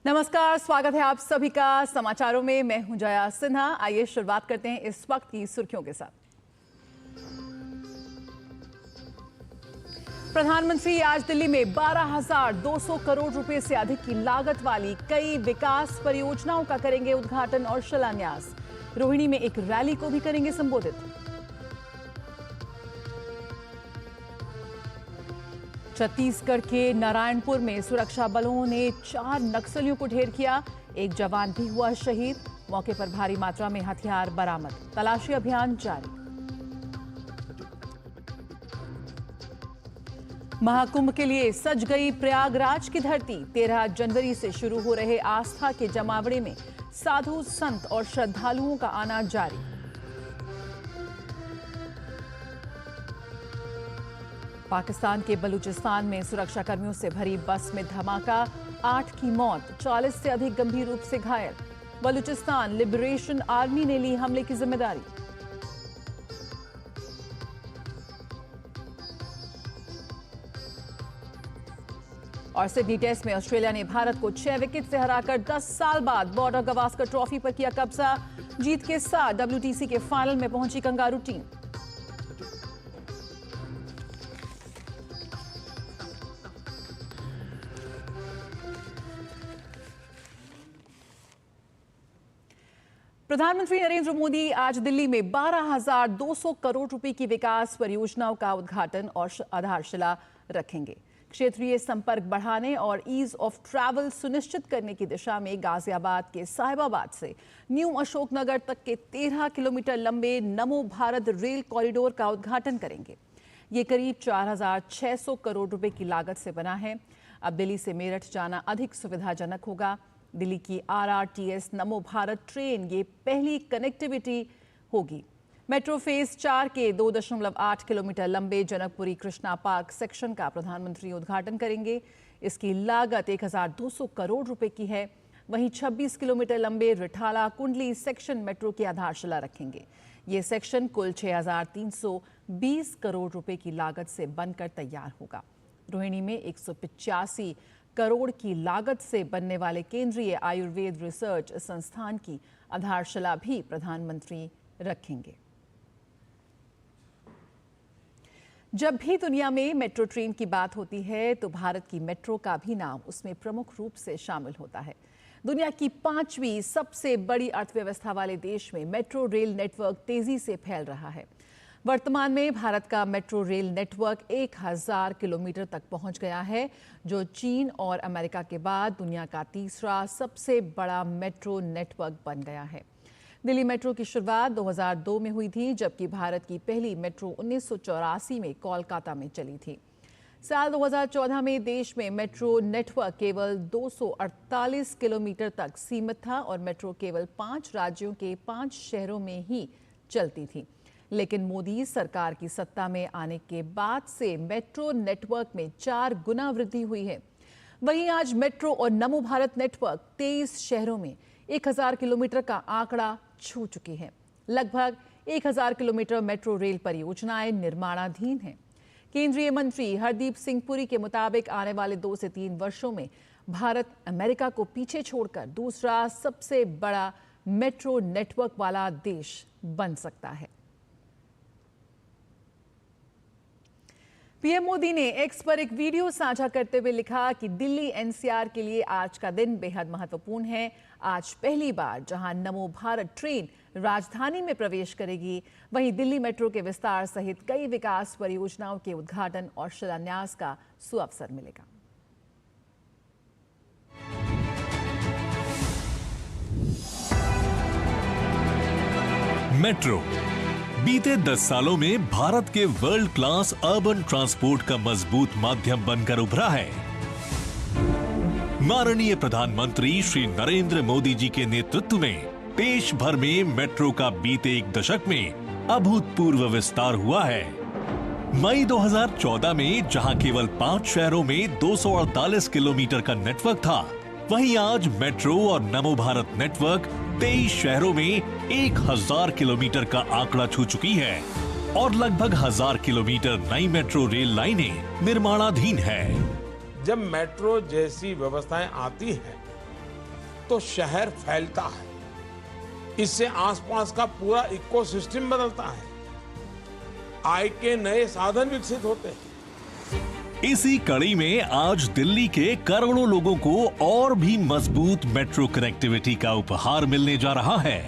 नमस्कार, स्वागत है आप सभी का समाचारों में। मैं हूं जया सिन्हा। आइए शुरुआत करते हैं इस वक्त की सुर्खियों के साथ। प्रधानमंत्री आज दिल्ली में 12,200 करोड़ रुपए से अधिक की लागत वाली कई विकास परियोजनाओं का करेंगे उद्घाटन और शिलान्यास। रोहिणी में एक रैली को भी करेंगे संबोधित। छत्तीसगढ़ के नारायणपुर में सुरक्षा बलों ने 4 नक्सलियों को ढेर किया। एक जवान भी हुआ शहीद। मौके पर भारी मात्रा में हथियार बरामद। तलाशी अभियान जारी। महाकुंभ के लिए सज गई प्रयागराज की धरती। 13 जनवरी से शुरू हो रहे आस्था के जमावड़े में साधु संत और श्रद्धालुओं का आना जारी। पाकिस्तान के बलूचिस्तान में सुरक्षाकर्मियों से भरी बस में धमाका। 8 की मौत, 40 से अधिक गंभीर रूप से घायल। बलूचिस्तान लिबरेशन आर्मी ने ली हमले की जिम्मेदारी। और सिडनी टेस्ट में ऑस्ट्रेलिया ने भारत को 6 विकेट से हराकर 10 साल बाद बॉर्डर गवास्कर ट्रॉफी पर किया कब्जा। जीत के साथ WTC के फाइनल में पहुंची कंगारू टीम। प्रधानमंत्री नरेंद्र मोदी आज दिल्ली में 12,200 करोड़ रुपए की विकास परियोजनाओं का उद्घाटन और आधारशिला रखेंगे। क्षेत्रीय संपर्क बढ़ाने और ईज ऑफ ट्रैवल सुनिश्चित करने की दिशा में गाजियाबाद के साहिबाबाद से न्यू अशोकनगर तक के 13 किलोमीटर लंबे नमो भारत रेल कॉरिडोर का उद्घाटन करेंगे। ये करीब 4,600 करोड़ रुपए की लागत से बना है। अब दिल्ली से मेरठ जाना अधिक सुविधाजनक होगा। दिल्ली की RRTS नमो भारत ट्रेन ये पहली कनेक्टिविटी होगी। मेट्रो फेज 4 के 2.8 किलोमीटर लंबे जनकपुरी कृष्णा पार्क सेक्शन का प्रधानमंत्री उद्घाटन करेंगे। इसकी लागत 1,200 करोड़ रुपए की है। वहीं 26 किलोमीटर लंबे रिठाला कुंडली सेक्शन मेट्रो की आधारशिला रखेंगे। ये सेक्शन कुल 6,320 करोड़ रुपए की लागत से बनकर तैयार होगा। रोहिणी में 185 करोड़ की लागत से बनने वाले केंद्रीय आयुर्वेद रिसर्च संस्थान की आधारशिला भी प्रधानमंत्री रखेंगे। जब भी दुनिया में मेट्रो ट्रेन की बात होती है तो भारत की मेट्रो का भी नाम उसमें प्रमुख रूप से शामिल होता है। दुनिया की 5वीं सबसे बड़ी अर्थव्यवस्था वाले देश में मेट्रो रेल नेटवर्क तेजी से फैल रहा है। वर्तमान में भारत का मेट्रो रेल नेटवर्क 1,000 किलोमीटर तक पहुंच गया है, जो चीन और अमेरिका के बाद दुनिया का तीसरा सबसे बड़ा मेट्रो नेटवर्क बन गया है। दिल्ली मेट्रो की शुरुआत 2002 में हुई थी, जबकि भारत की पहली मेट्रो 1984 में कोलकाता में चली थी। साल 2014 में देश में मेट्रो नेटवर्क केवल 248 किलोमीटर तक सीमित था और मेट्रो केवल 5 राज्यों के 5 शहरों में ही चलती थी। लेकिन मोदी सरकार की सत्ता में आने के बाद से मेट्रो नेटवर्क में 4 गुना वृद्धि हुई है। वहीं आज मेट्रो और नमो भारत नेटवर्क 23 शहरों में 1,000 किलोमीटर का आंकड़ा छू चुकी है। लगभग 1,000 किलोमीटर मेट्रो रेल परियोजनाएं निर्माणाधीन हैं। केंद्रीय मंत्री हरदीप सिंह पुरी के मुताबिक आने वाले 2 से 3 वर्षों में भारत अमेरिका को पीछे छोड़कर दूसरा सबसे बड़ा मेट्रो नेटवर्क वाला देश बन सकता है। पीएम मोदी ने एक्स पर एक वीडियो साझा करते हुए लिखा कि दिल्ली NCR के लिए आज का दिन बेहद महत्वपूर्ण है। आज पहली बार जहां नमो भारत ट्रेन राजधानी में प्रवेश करेगी, वहीं दिल्ली मेट्रो के विस्तार सहित कई विकास परियोजनाओं के उद्घाटन और शिलान्यास का सुअवसर मिलेगा। मेट्रो बीते 10 सालों में भारत के वर्ल्ड क्लास अर्बन ट्रांसपोर्ट का मजबूत माध्यम बनकर उभरा है। माननीय प्रधानमंत्री श्री नरेंद्र मोदी जी के नेतृत्व में देश भर में मेट्रो का बीते 1 दशक में अभूतपूर्व विस्तार हुआ है। मई 2014 में जहां केवल 5 शहरों में 248 किलोमीटर का नेटवर्क था, वहीं आज मेट्रो और नमो भारत नेटवर्क 23 शहरों में 1,000 किलोमीटर का आंकड़ा छू चुकी है और लगभग 1,000 किलोमीटर नई मेट्रो रेल लाइनें निर्माणाधीन है। जब मेट्रो जैसी व्यवस्थाएं आती हैं तो शहर फैलता है, इससे आसपास का पूरा इकोसिस्टम बदलता है, आय के नए साधन विकसित होते हैं। इसी कड़ी में आज दिल्ली के करोड़ों लोगों को और भी मजबूत मेट्रो कनेक्टिविटी का उपहार मिलने जा रहा है।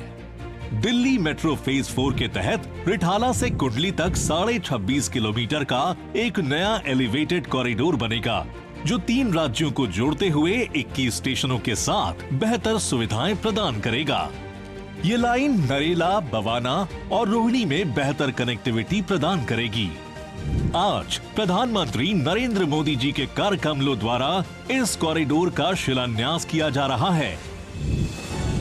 दिल्ली मेट्रो फेज 4 के तहत रिठाला से कुंडली तक 26.5 किलोमीटर का एक नया एलिवेटेड कॉरिडोर बनेगा, जो 3 राज्यों को जोड़ते हुए 21 स्टेशनों के साथ बेहतर सुविधाएं प्रदान करेगा। ये लाइन नरेला, बवाना और रोहिणी में बेहतर कनेक्टिविटी प्रदान करेगी। आज प्रधानमंत्री नरेंद्र मोदी जी के कर कमलों द्वारा इस कॉरिडोर का शिलान्यास किया जा रहा है।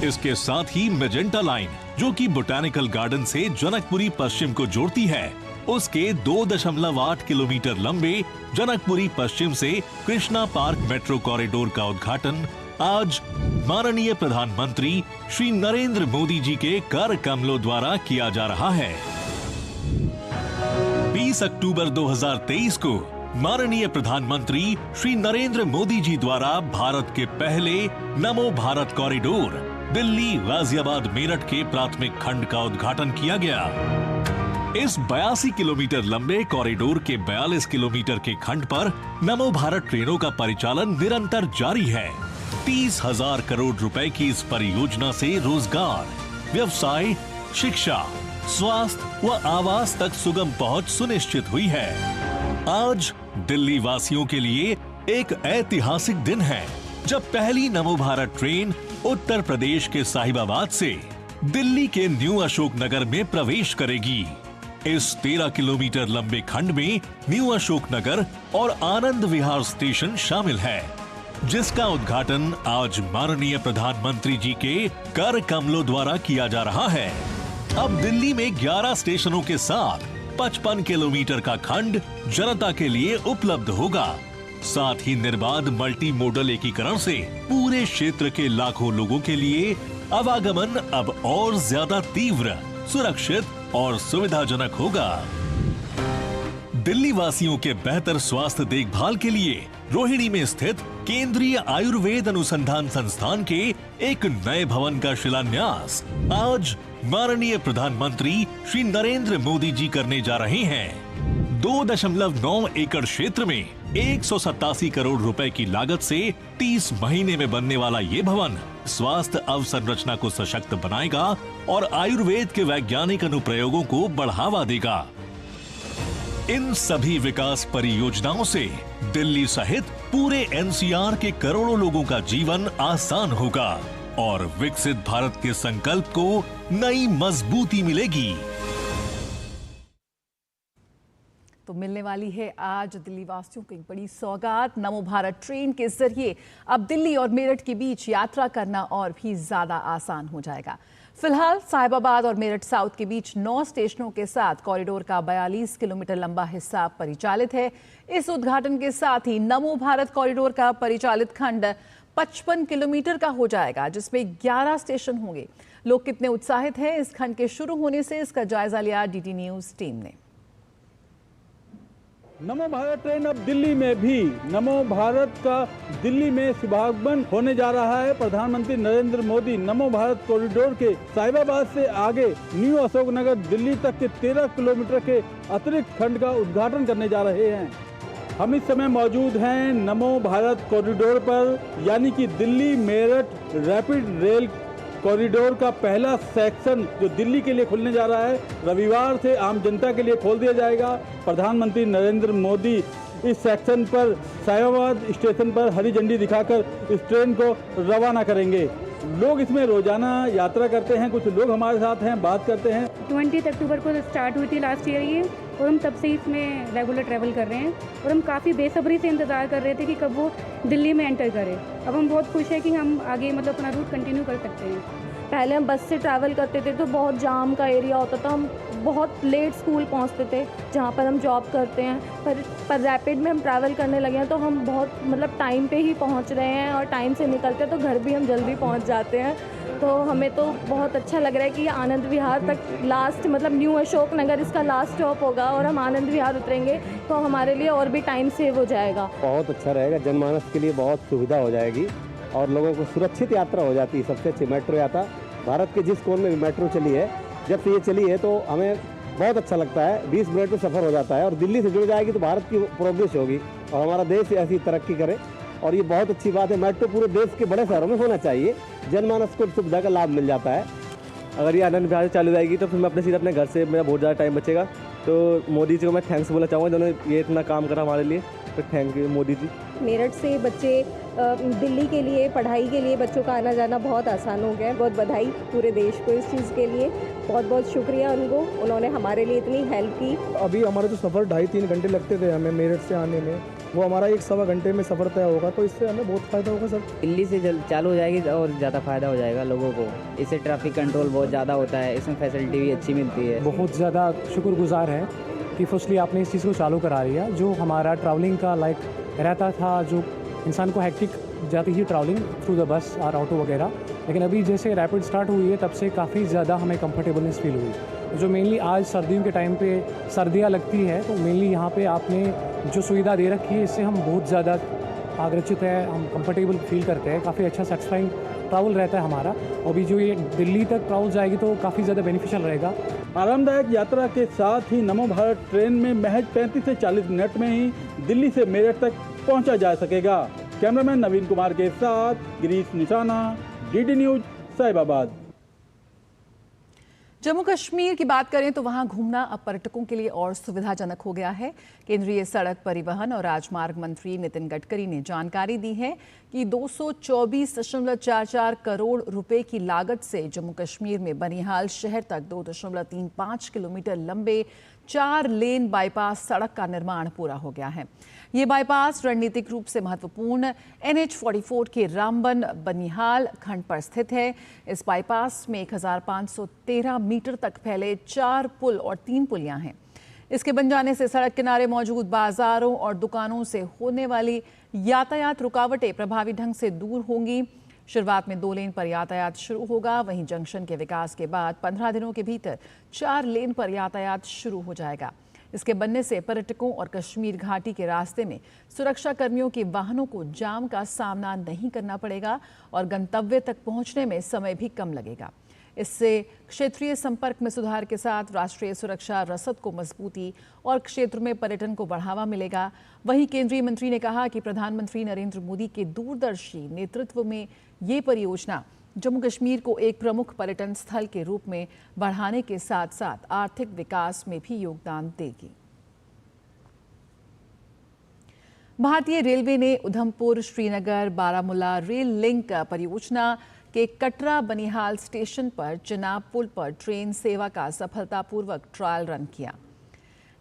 इसके साथ ही मेजेंटा लाइन, जो कि बोटैनिकल गार्डन से जनकपुरी पश्चिम को जोड़ती है, उसके 2.8 किलोमीटर लंबे जनकपुरी पश्चिम से कृष्णा पार्क मेट्रो कॉरिडोर का उद्घाटन आज माननीय प्रधानमंत्री श्री नरेंद्र मोदी जी के कर कमलों द्वारा किया जा रहा है। 20 अक्टूबर 2023 को माननीय प्रधानमंत्री श्री नरेंद्र मोदी जी द्वारा भारत के पहले नमो भारत कॉरिडोर दिल्ली गाजियाबाद मेरठ के प्राथमिक खंड का उद्घाटन किया गया। इस 82 किलोमीटर लंबे कॉरिडोर के 42 किलोमीटर के खंड पर नमो भारत ट्रेनों का परिचालन निरंतर जारी है। 30,000 करोड़ रुपए की इस परियोजना से रोजगार, व्यवसाय, शिक्षा, स्वास्थ्य व आवास तक सुगम पहुंच सुनिश्चित हुई है। आज दिल्ली वासियों के लिए एक ऐतिहासिक दिन है, जब पहली नमो भारत ट्रेन उत्तर प्रदेश के साहिबाबाद से दिल्ली के न्यू अशोक नगर में प्रवेश करेगी। इस 13 किलोमीटर लंबे खंड में न्यू अशोक नगर और आनंद विहार स्टेशन शामिल है, जिसका उद्घाटन आज माननीय प्रधानमंत्री जी के कर कमलों द्वारा किया जा रहा है। अब दिल्ली में 11 स्टेशनों के साथ 55 किलोमीटर का खंड जनता के लिए उपलब्ध होगा। साथ ही निर्बाध मल्टी मोडल एकीकरण से पूरे क्षेत्र के लाखों लोगों के लिए आवागमन अब और ज्यादा तीव्र, सुरक्षित और सुविधाजनक होगा। दिल्ली वासियों के बेहतर स्वास्थ्य देखभाल के लिए रोहिणी में स्थित केंद्रीय आयुर्वेद अनुसंधान संस्थान के एक नए भवन का शिलान्यास आज माननीय प्रधानमंत्री श्री नरेंद्र मोदी जी करने जा रहे हैं। 2.9 एकड़ क्षेत्र में 187 करोड़ रुपए की लागत से 30 महीने में बनने वाला ये भवन स्वास्थ्य अवसंरचना को सशक्त बनाएगा और आयुर्वेद के वैज्ञानिक अनुप्रयोगों को बढ़ावा देगा। इन सभी विकास परियोजनाओं से दिल्ली सहित पूरे एनसीआर के करोड़ों लोगों का जीवन आसान होगा और विकसित भारत के संकल्प को नई मजबूती मिलेगी। तो मिलने वाली है आज दिल्ली वासियों को एक बड़ी सौगात। नमो भारत ट्रेन के जरिए अब दिल्ली और मेरठ के बीच यात्रा करना और भी ज्यादा आसान हो जाएगा। फिलहाल साहिबाबाद और मेरठ साउथ के बीच 9 स्टेशनों के साथ कॉरिडोर का 42 किलोमीटर लंबा हिस्सा परिचालित है। इस उद्घाटन के साथ ही नमो भारत कॉरिडोर का परिचालित खंड 55 किलोमीटर का हो जाएगा, जिसमें 11 स्टेशन होंगे। लोग कितने उत्साहित हैं इस खंड के शुरू होने से, इसका जायजा लिया डीडी न्यूज टीम ने। नमो भारत ट्रेन अब दिल्ली में भी नमो भारत का दिल्ली में शुभारंभ होने जा रहा है। प्रधानमंत्री नरेंद्र मोदी नमो भारत कॉरिडोर के साहिबाबाद से आगे न्यू अशोक नगर दिल्ली तक के 13 किलोमीटर के अतिरिक्त खंड का उद्घाटन करने जा रहे हैं। हम इस समय मौजूद हैं नमो भारत कॉरिडोर पर, यानी कि Delhi Meerut rapid rail corridor का पहला सेक्शन जो दिल्ली के लिए खुलने जा रहा है, रविवार से आम जनता के लिए खोल दिया जाएगा। प्रधानमंत्री नरेंद्र मोदी इस सेक्शन पर साहिबाबाद स्टेशन पर हरी झंडी दिखाकर इस ट्रेन को रवाना करेंगे। लोग इसमें रोजाना यात्रा करते हैं, कुछ लोग हमारे साथ हैं, बात करते हैं। 20 अक्टूबर को स्टार्ट हुई थी लास्ट ईयर ये, और हम तब से इसमें रेगुलर ट्रैवल कर रहे हैं और हम काफ़ी बेसब्री से इंतज़ार कर रहे थे कि कब वो दिल्ली में एंटर करे। अब हम बहुत खुश हैं कि हम आगे मतलब अपना रूट कंटिन्यू कर सकते हैं। पहले हम बस से ट्रैवल करते थे तो बहुत जाम का एरिया होता था, हम बहुत लेट स्कूल पहुंचते थे जहां पर हम जॉब करते हैं। पर रैपिड में हम ट्रैवल करने लगे हैं तो हम बहुत मतलब टाइम पे ही पहुंच रहे हैं और टाइम से निकलते हैं तो घर भी हम जल्दी पहुंच जाते हैं। तो हमें तो बहुत अच्छा लग रहा है कि ये आनंद विहार तक लास्ट मतलब न्यू अशोक नगर इसका लास्ट स्टॉप होगा और हम आनंद विहार उतरेंगे तो हमारे लिए और भी टाइम सेव हो जाएगा। बहुत अच्छा रहेगा, जनमानस के लिए बहुत सुविधा हो जाएगी और लोगों को सुरक्षित यात्रा हो जाती है। सबसे अच्छी मेट्रो यात्रा भारत के जिस कोने में भी मेट्रो चली है, जब से ये चली है तो हमें बहुत अच्छा लगता है। 20 मिनट में सफ़र हो जाता है और दिल्ली से जुड़ जाएगी तो भारत की प्रोग्रेस होगी और हमारा देश ऐसी तरक्की करे। और ये बहुत अच्छी बात है। मेट्रो पूरे देश के बड़े शहरों में होना चाहिए, जनमानस को सुविधा का लाभ मिल जाता है। अगर ये आनंद विहार चालू रहेगी तो फिर मैं सीधे अपने घर से, मेरा बहुत ज़्यादा टाइम बचेगा। तो मोदी जी को मैं थैंक्स बोलना चाहूँगा जिन्होंने ये इतना काम करा हमारे लिए, तो थैंक यू मोदी जी। मेरठ से बच्चे दिल्ली के लिए पढ़ाई के लिए बच्चों का आना जाना बहुत आसान हो गया है। बहुत बधाई पूरे देश को इस चीज़ के लिए, बहुत बहुत शुक्रिया उनको, उन्होंने हमारे लिए इतनी हेल्प की। अभी हमारा जो सफ़र 2.5-3 घंटे लगते थे हमें मेरठ से आने में, वो हमारा 1-1.25 घंटे में सफ़र तय होगा, तो इससे हमें बहुत फ़ायदा होगा सर। दिल्ली से चालू हो जाएगी और ज़्यादा फ़ायदा हो जाएगा लोगों को। इससे ट्रैफिक कंट्रोल बहुत ज़्यादा होता है, इसमें फैसिलिटी भी अच्छी मिलती है। बहुत ज़्यादा शुक्रगुजार है कि फर्स्टली आपने इस चीज़ को चालू करा दिया। जो हमारा ट्रैवलिंग का रहता था, जो इंसान को हेक्टिक जाती थी ट्रैवलिंग थ्रू द बस और ऑटो वगैरह, लेकिन अभी जैसे रैपिड स्टार्ट हुई है तब से काफ़ी ज़्यादा हमें कंफर्टेबलनेस फील हुई। जो मेनली आज सर्दियों के टाइम पे सर्दियाँ लगती है तो मेनली यहाँ पे आपने जो सुविधा दे रखी है, इससे हम बहुत ज़्यादा आग्रचित है, हम कंफर्टेबल फील करते हैं। काफ़ी अच्छा सेटिस्फाइंग ट्रैवल रहता है हमारा। और भी जो ये दिल्ली तक ट्रैवल जाएगी तो काफ़ी ज़्यादा बेनिफिशियल रहेगा। आरामदायक यात्रा के साथ ही नमो भारत ट्रेन में महज 35 से 40 मिनट में ही दिल्ली से मेरठ तक पहुंचा जा सकेगा। कैमरामैन नवीन कुमार के साथ गिरीश निशाना, डीडी न्यूज, साहिबाबाद। जम्मू कश्मीर की बात करें तो वहां घूमना अब पर्यटकों के लिए और सुविधाजनक हो गया है। केंद्रीय सड़क परिवहन और राजमार्ग मंत्री नितिन गडकरी ने जानकारी दी है कि 224.44 करोड़ रुपए की लागत से जम्मू कश्मीर में बनिहाल शहर तक 2.35 किलोमीटर लंबे 4 लेन बाईपास सड़क का निर्माण पूरा हो गया है। ये बाईपास रणनीतिक रूप से महत्वपूर्ण NH-44 के रामबन बनिहाल खंड पर स्थित है। इस बाईपास में 1513 मीटर तक फैले 4 पुल और 3 पुलियां हैं। इसके बन जाने से सड़क किनारे मौजूद बाजारों और दुकानों से होने वाली यातायात रुकावटें प्रभावी ढंग से दूर होंगी। शुरुआत में 2 लेन पर यातायात शुरू होगा, वहीं जंक्शन के विकास के बाद 15 दिनों के भीतर 4 लेन पर यातायात शुरू हो जाएगा। इसके बनने से पर्यटकों और कश्मीर घाटी के रास्ते में सुरक्षा कर्मियों के वाहनों को जाम का सामना नहीं करना पड़ेगा और गंतव्य तक पहुंचने में समय भी कम लगेगा। इससे क्षेत्रीय संपर्क में सुधार के साथ राष्ट्रीय सुरक्षा रसद को मजबूती और क्षेत्र में पर्यटन को बढ़ावा मिलेगा। वहीं केंद्रीय मंत्री ने कहा कि प्रधानमंत्री नरेंद्र मोदी के दूरदर्शी नेतृत्व में ये परियोजना जम्मू कश्मीर को एक प्रमुख पर्यटन स्थल के रूप में बढ़ाने के साथ साथ आर्थिक विकास में भी योगदान देगी। भारतीय रेलवे ने उधमपुर श्रीनगर बारामूला रेल लिंक परियोजना के कटरा बनिहाल स्टेशन पर चिनाब पुल पर ट्रेन सेवा का सफलतापूर्वक ट्रायल रन किया।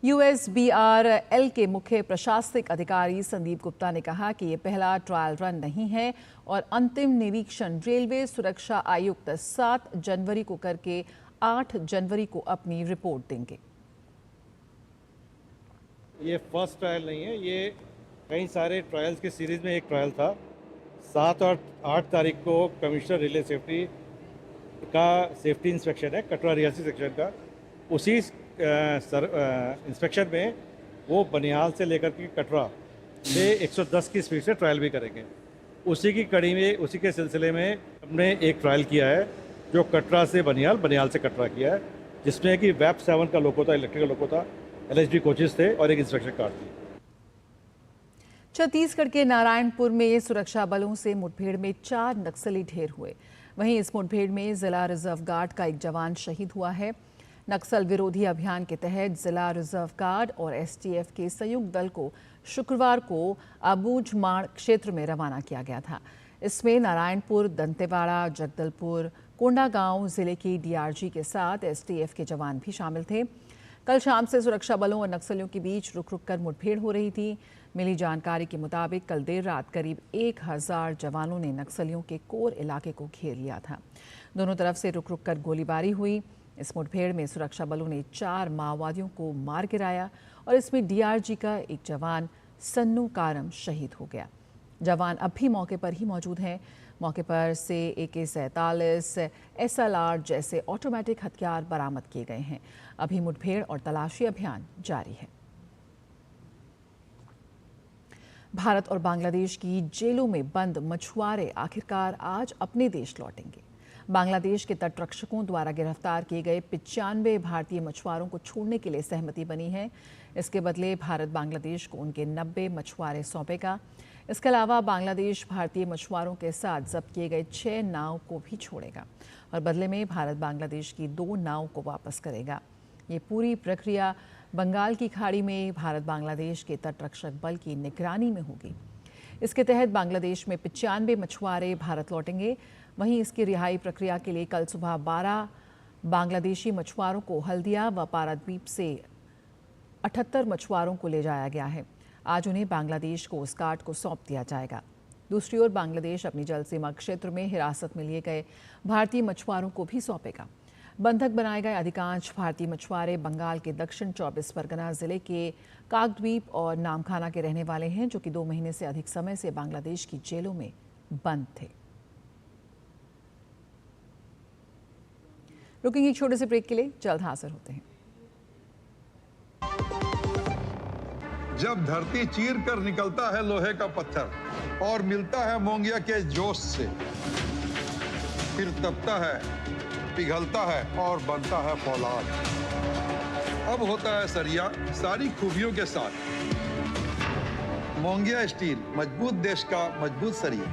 USBRL के मुख्य प्रशासनिक अधिकारी संदीप गुप्ता ने कहा कि ये पहला ट्रायल रन नहीं है और अंतिम निरीक्षण रेलवे सुरक्षा आयुक्त 7 जनवरी को करके 8 जनवरी को अपनी रिपोर्ट देंगे। ये फर्स्ट ट्रायल नहीं है, ये कई सारे ट्रायल्स की सीरीज में एक ट्रायल था। 7 और 8 तारीख को कमिश्नर रेलवे सेफ्टी का सेफ्टी इंस्पेक्शन है कटरा रियासी सेक्शन का। उसी इंस्पेक्शन में वो बनिहाल से लेकर के कटरा से 110 की स्पीड से ट्रायल भी करेंगे। उसी की कड़ी में, उसी के सिलसिले में हमने एक ट्रायल किया है जो कटरा से बनिहाल, बनिहाल से कटरा किया है, जिसमें कि वेब 7 का लोको था, इलेक्ट्रिकल लोको था, LHB कोचेस थे और एक इंस्ट्रक्शन कार थी। छत्तीसगढ़ के नारायणपुर में सुरक्षा बलों से मुठभेड़ में 4 नक्सली ढेर हुए। वहीं इस मुठभेड़ में जिला रिजर्व गार्ड का एक जवान शहीद हुआ है। नक्सल विरोधी अभियान के तहत जिला रिजर्व गार्ड और STF के संयुक्त दल को शुक्रवार को अबूझमाड़ क्षेत्र में रवाना किया गया था। इसमें नारायणपुर, दंतेवाड़ा, जगदलपुर, कोंडागांव जिले की DRG के साथ STF के जवान भी शामिल थे। कल शाम से सुरक्षा बलों और नक्सलियों के बीच रुक रुक कर मुठभेड़ हो रही थी। मिली जानकारी के मुताबिक कल देर रात करीब 1000 जवानों ने नक्सलियों के कोर इलाके को घेर लिया था। दोनों तरफ से रुक रुक कर गोलीबारी हुई। इस मुठभेड़ में सुरक्षा बलों ने 4 माओवादियों को मार गिराया और इसमें DRG का एक जवान सन्नू कारम शहीद हो गया। जवान अब भी मौके पर ही मौजूद हैं। मौके पर से AK-47, SLR जैसे ऑटोमेटिक हथियार बरामद किए गए हैं। अभी मुठभेड़ और तलाशी अभियान जारी है। भारत और बांग्लादेश की जेलों में बंद मछुआरे आखिरकार आज अपने देश लौटेंगे। बांग्लादेश के तटरक्षकों द्वारा गिरफ्तार किए गए 95 भारतीय मछुआरों को छोड़ने के लिए सहमति बनी है। इसके बदले भारत बांग्लादेश को उनके 90 मछुआरे सौंपेगा। इसके अलावा बांग्लादेश भारतीय मछुआरों के साथ जब्त किए गए 6 नाव को भी छोड़ेगा और बदले में भारत बांग्लादेश की 2 नाव को वापस करेगा। ये पूरी प्रक्रिया बंगाल की खाड़ी में भारत बांग्लादेश के तटरक्षक बल की निगरानी में होगी। इसके तहत बांग्लादेश में 95 मछुआरे भारत लौटेंगे। वहीं इसकी रिहाई प्रक्रिया के लिए कल सुबह 12 बांग्लादेशी मछुआरों को हल्दिया व पारादीप से 78 मछुआरों को ले जाया गया है। आज उन्हें बांग्लादेश कोस्ट गार्ड को सौंप दिया जाएगा। दूसरी ओर बांग्लादेश अपनी जल सीमा क्षेत्र में हिरासत में लिए गए भारतीय मछुआरों को भी सौंपेगा। बंधक बनाए गए अधिकांश भारतीय मछुआरे बंगाल के दक्षिण 24 परगना जिले के काकद्वीप और नामखाना के रहने वाले हैं, जो कि 2 महीने से अधिक समय से बांग्लादेश की जेलों में बंद थे। रुकेंगे एक छोटे से ब्रेक के लिए, जल्द हाजिर होते हैं। जब धरती चीर कर निकलता है लोहे का पत्थर और मिलता है मोंगिया के जोश से, फिर तपता है, पिघलता है और बनता है फौलाद। अब होता है सरिया सारी खूबियों के साथ। मोंगिया स्टील, मजबूत देश का मजबूत सरिया।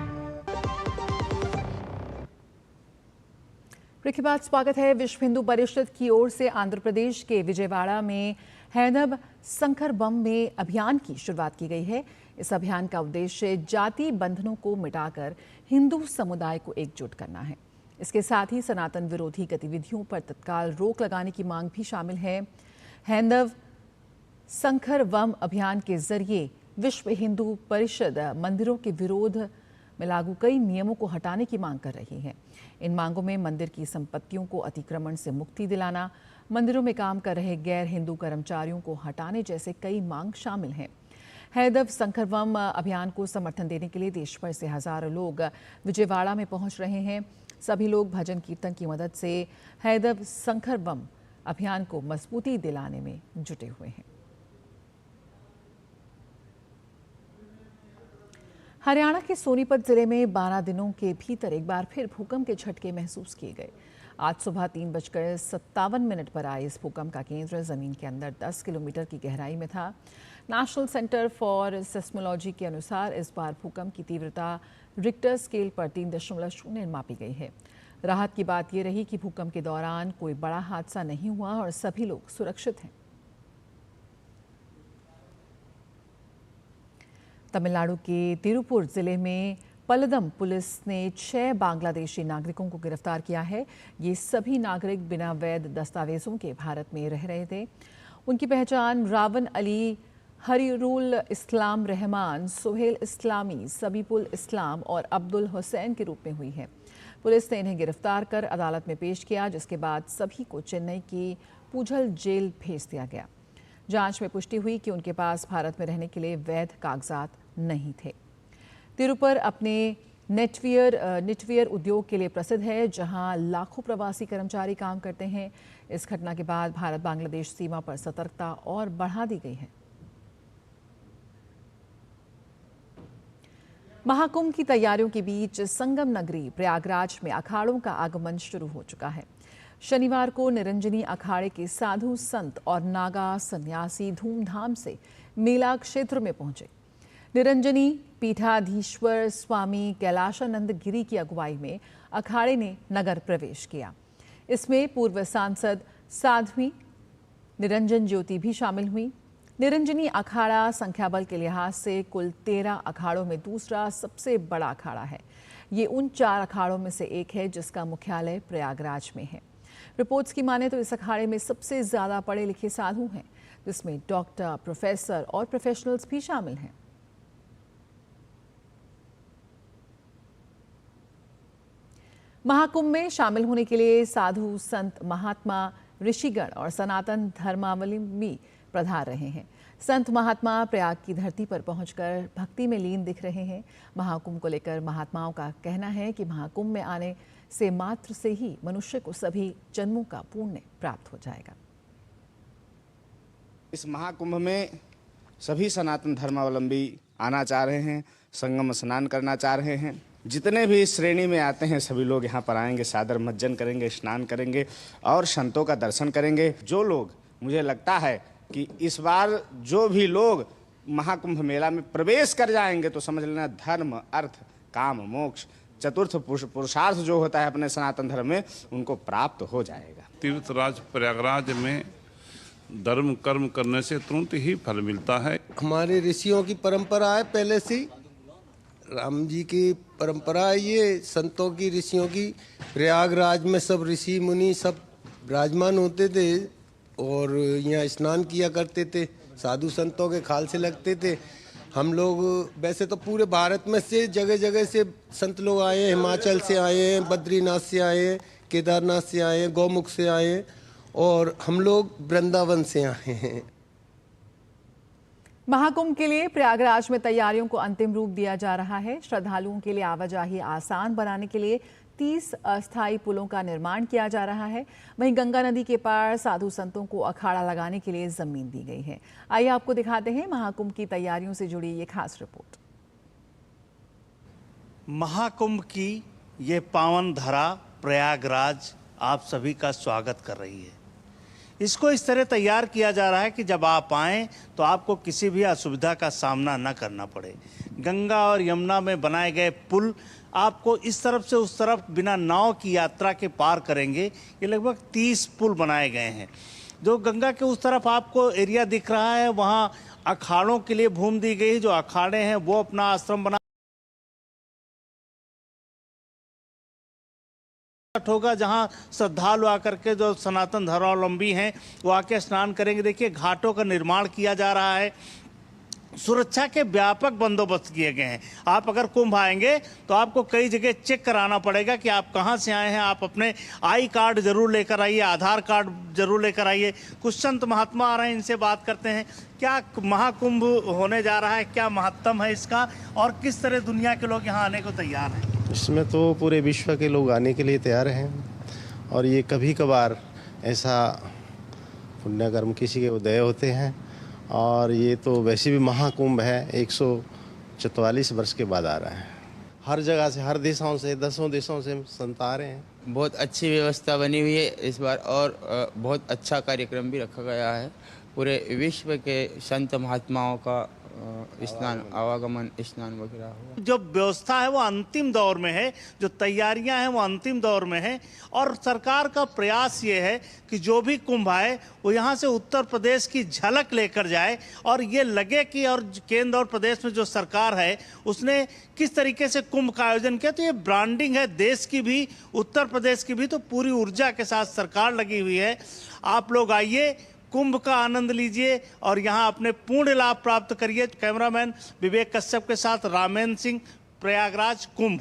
ब्रेक के बाद स्वागत है। विश्व हिंदू परिषद की ओर से आंध्र प्रदेश के विजयवाड़ा में हैनब संकर बम में अभियान की शुरुआत की गई है। इस अभियान का उद्देश्य जाति बंधनों को मिटाकर हिंदू समुदाय को एकजुट करना है। इसके साथ ही सनातन विरोधी गतिविधियों पर तत्काल रोक लगाने की मांग भी शामिल है। हैनव संकर बम अभियान के जरिए विश्व हिंदू परिषद मंदिरों के विरोध में लागू कई नियमों को हटाने की मांग कर रही है। इन मांगों में मंदिर की संपत्तियों को अतिक्रमण से मुक्ति दिलाना, मंदिरों में काम कर रहे गैर हिंदू कर्मचारियों को हटाने जैसे कई मांग शामिल हैं। हैदव संकर बम अभियान को समर्थन देने के लिए देश भर से हजारों लोग विजयवाड़ा में पहुंच रहे हैं। सभी लोग भजन कीर्तन की मदद से हैदव संकर बम अभियान को मजबूती दिलाने में जुटे हुए हैं। हरियाणा के सोनीपत जिले में 12 दिनों के भीतर एक बार फिर भूकंप के झटके महसूस किए गए। आज सुबह 3:57 पर आए इस भूकंप का केंद्र जमीन के अंदर 10 किलोमीटर की गहराई में था। नेशनल सेंटर फॉर सेस्मोलॉजी के अनुसार इस बार भूकंप की तीव्रता रिक्टर स्केल पर 3.0 मापी गई है। राहत की बात यह रही कि भूकंप के दौरान कोई बड़ा हादसा नहीं हुआ और सभी लोग सुरक्षित हैं। तमिलनाडु के तिरुपुर जिले में पल्लदम पुलिस ने 6 बांग्लादेशी नागरिकों को गिरफ्तार किया है। ये सभी नागरिक बिना वैध दस्तावेजों के भारत में रह रहे थे। उनकी पहचान रावन अली, हरीरुल इस्लाम रहमान, सोहेल इस्लामी, सबीपुल इस्लाम और अब्दुल हुसैन के रूप में हुई है। पुलिस ने इन्हें गिरफ्तार कर अदालत में पेश किया, जिसके बाद सभी को चेन्नई की पूझल जेल भेज दिया गया। जांच में पुष्टि हुई कि उनके पास भारत में रहने के लिए वैध कागजात नहीं थे। तिरुपुर अपने नेटवियर उद्योग के लिए प्रसिद्ध है, जहां लाखों प्रवासी कर्मचारी काम करते हैं। इस घटना के बाद भारत बांग्लादेश सीमा पर सतर्कता और बढ़ा दी गई है। महाकुंभ की तैयारियों के बीच संगम नगरी प्रयागराज में अखाड़ों का आगमन शुरू हो चुका है। शनिवार को निरंजनी अखाड़े के साधु संत और नागा सन्यासी धूमधाम से मेला क्षेत्र में पहुंचे। निरंजनी पीठाधीश्वर स्वामी कैलाशानंद गिरी की अगुवाई में अखाड़े ने नगर प्रवेश किया। इसमें पूर्व सांसद साध्वी निरंजन ज्योति भी शामिल हुई। निरंजनी अखाड़ा संख्याबल के लिहाज से कुल 13 अखाड़ों में दूसरा सबसे बड़ा अखाड़ा है। ये उन 4 अखाड़ों में से एक है जिसका मुख्यालय प्रयागराज में है। रिपोर्ट्स की माने तो इस अखाड़े में सबसे ज्यादा पढ़े लिखे साधु हैं, जिसमें डॉक्टर, प्रोफेसर और प्रोफेशनल्स भी शामिल हैं। महाकुंभ में शामिल होने के लिए साधु, संत, महात्मा, ऋषिगण और सनातन धर्मावलंबी पधार रहे हैं। संत महात्मा प्रयाग की धरती पर पहुंचकर भक्ति में लीन दिख रहे हैं। महाकुंभ को लेकर महात्माओं का कहना है कि महाकुंभ में आने से मात्र से ही मनुष्य को सभी जन्मों का पुण्य प्राप्त हो जाएगा। इस महाकुंभ में सभी सनातन धर्मावलंबी आना चाह रहे हैं, संगम स्नान करना चाह रहे हैं। जितने भी इस श्रेणी में आते हैं सभी लोग यहाँ पर आएंगे, सादर मज्जन करेंगे, स्नान करेंगे और संतों का दर्शन करेंगे। जो लोग, मुझे लगता है कि इस बार जो भी लोग महाकुंभ मेला में प्रवेश कर जाएंगे तो समझ लेना धर्म, अर्थ, काम, मोक्ष, चतुर्थ पुरुषार्थ जो होता है अपने सनातन धर्म में, उनको प्राप्त हो जाएगा। तीर्थराज प्रयागराज में धर्म कर्म करने से तुरंत ही फल मिलता है। हमारे ऋषियों की परंपरा है, पहले से राम जी की परंपरा है, ये संतों की, ऋषियों की। प्रयागराज में सब ऋषि मुनि सब विराजमान होते थे और यहाँ स्नान किया करते थे, साधु संतों के खाल से लगते थे। हम लोग वैसे तो पूरे भारत में से जगह जगह से संत लोग आए हैं, हिमाचल से आए हैं, बद्रीनाथ से आए हैं, केदारनाथ से आए हैं, गौमुख से आए हैं और हम लोग वृंदावन से आए हैं। महाकुंभ के लिए प्रयागराज में तैयारियों को अंतिम रूप दिया जा रहा है। श्रद्धालुओं के लिए आवाजाही आसान बनाने के लिए 30 अस्थायी पुलों का निर्माण किया जा रहा है। वहीं गंगा नदी के पार साधु संतों को अखाड़ा लगाने के लिए जमीन दी गई है। आइए आपको दिखाते हैं महाकुंभ की तैयारियों से जुड़ी ये खास रिपोर्ट। महाकुंभ की ये पावन धरा प्रयागराज आप सभी का स्वागत कर रही है। इसको इस तरह तैयार किया जा रहा है कि जब आप आएँ तो आपको किसी भी असुविधा का सामना न करना पड़े। गंगा और यमुना में बनाए गए पुल आपको इस तरफ से उस तरफ बिना नाव की यात्रा के पार करेंगे। ये लगभग 30 पुल बनाए गए हैं। जो गंगा के उस तरफ आपको एरिया दिख रहा है, वहाँ अखाड़ों के लिए भूमि दी गई। जो अखाड़े हैं वो अपना आश्रम बना होगा, जहां श्रद्धालु आकर के जो सनातन धर्मावलंबी हैं वो आके स्नान करेंगे। देखिए घाटों का निर्माण किया जा रहा है, सुरक्षा के व्यापक बंदोबस्त किए गए हैं। आप अगर कुंभ आएंगे तो आपको कई जगह चेक कराना पड़ेगा कि आप कहां से आए हैं। आप अपने आई कार्ड जरूर लेकर आइए, आधार कार्ड जरूर लेकर आइए। कुछ संत महात्मा आ रहे हैं, इनसे बात करते हैं। क्या महाकुंभ होने जा रहा है, क्या महत्तम है इसका और किस तरह दुनिया के लोग यहाँ आने को तैयार हैं? इसमें तो पूरे विश्व के लोग आने के लिए तैयार हैं और ये कभी कभार ऐसा पुण्यकर्म किसी के उदय होते हैं और ये तो वैसे भी महाकुंभ है, 144 वर्ष के बाद आ रहा है। हर जगह से, हर देशों से, 10 देशों से संत आ रहे हैं। बहुत अच्छी व्यवस्था बनी हुई है इस बार और बहुत अच्छा कार्यक्रम भी रखा गया है। पूरे विश्व के संत महात्माओं का स्नान, आवागमन, स्नान वगैरह हुआ। जो व्यवस्था है वो अंतिम दौर में है, जो तैयारियां हैं वो अंतिम दौर में है और सरकार का प्रयास ये है कि जो भी कुंभ आए वो यहाँ से उत्तर प्रदेश की झलक लेकर जाए और ये लगे कि और केंद्र और प्रदेश में जो सरकार है उसने किस तरीके से कुंभ का आयोजन किया। तो ये ब्रांडिंग है देश की भी, उत्तर प्रदेश की भी। तो पूरी ऊर्जा के साथ सरकार लगी हुई है। आप लोग आइए, कुंभ का आनंद लीजिए और यहाँ अपने पूर्ण लाभ प्राप्त करिए। कैमरामैन विवेक कश्यप के साथ रामेंद्र सिंह, प्रयागराज कुंभ।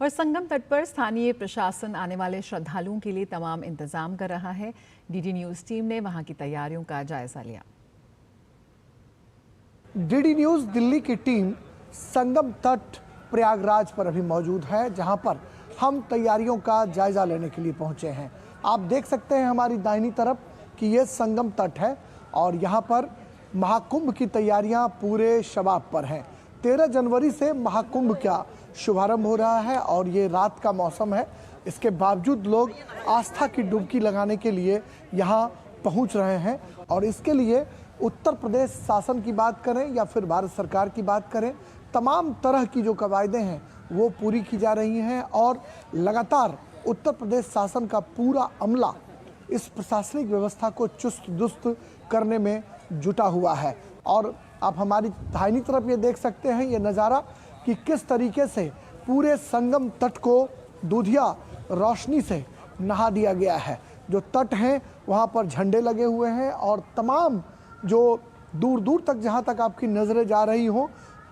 और संगम तट पर स्थानीय प्रशासन आने वाले श्रद्धालुओं के लिए तमाम इंतजाम कर रहा है। डीडी न्यूज टीम ने वहां की तैयारियों का जायजा लिया। डीडी न्यूज दिल्ली की टीम संगम तट प्रयागराज पर अभी मौजूद है, जहां पर हम तैयारियों का जायजा लेने के लिए पहुंचे हैं। आप देख सकते हैं हमारी दाहिनी तरफ कि ये संगम तट है और यहाँ पर महाकुंभ की तैयारियाँ पूरे शबाब पर हैं। 13 जनवरी से महाकुंभ का शुभारंभ हो रहा है और ये रात का मौसम है। इसके बावजूद लोग आस्था की डुबकी लगाने के लिए यहाँ पहुँच रहे हैं और इसके लिए उत्तर प्रदेश शासन की बात करें या फिर भारत सरकार की बात करें, तमाम तरह की जो कवायदें हैं वो पूरी की जा रही हैं और लगातार उत्तर प्रदेश शासन का पूरा अमला इस प्रशासनिक व्यवस्था को चुस्त दुरुस्त करने में जुटा हुआ है। और आप हमारी दाहिनी तरफ ये देख सकते हैं ये नज़ारा कि किस तरीके से पूरे संगम तट को दूधिया रोशनी से नहा दिया गया है। जो तट हैं वहाँ पर झंडे लगे हुए हैं और तमाम जो दूर दूर तक जहाँ तक आपकी नज़रें जा रही हों,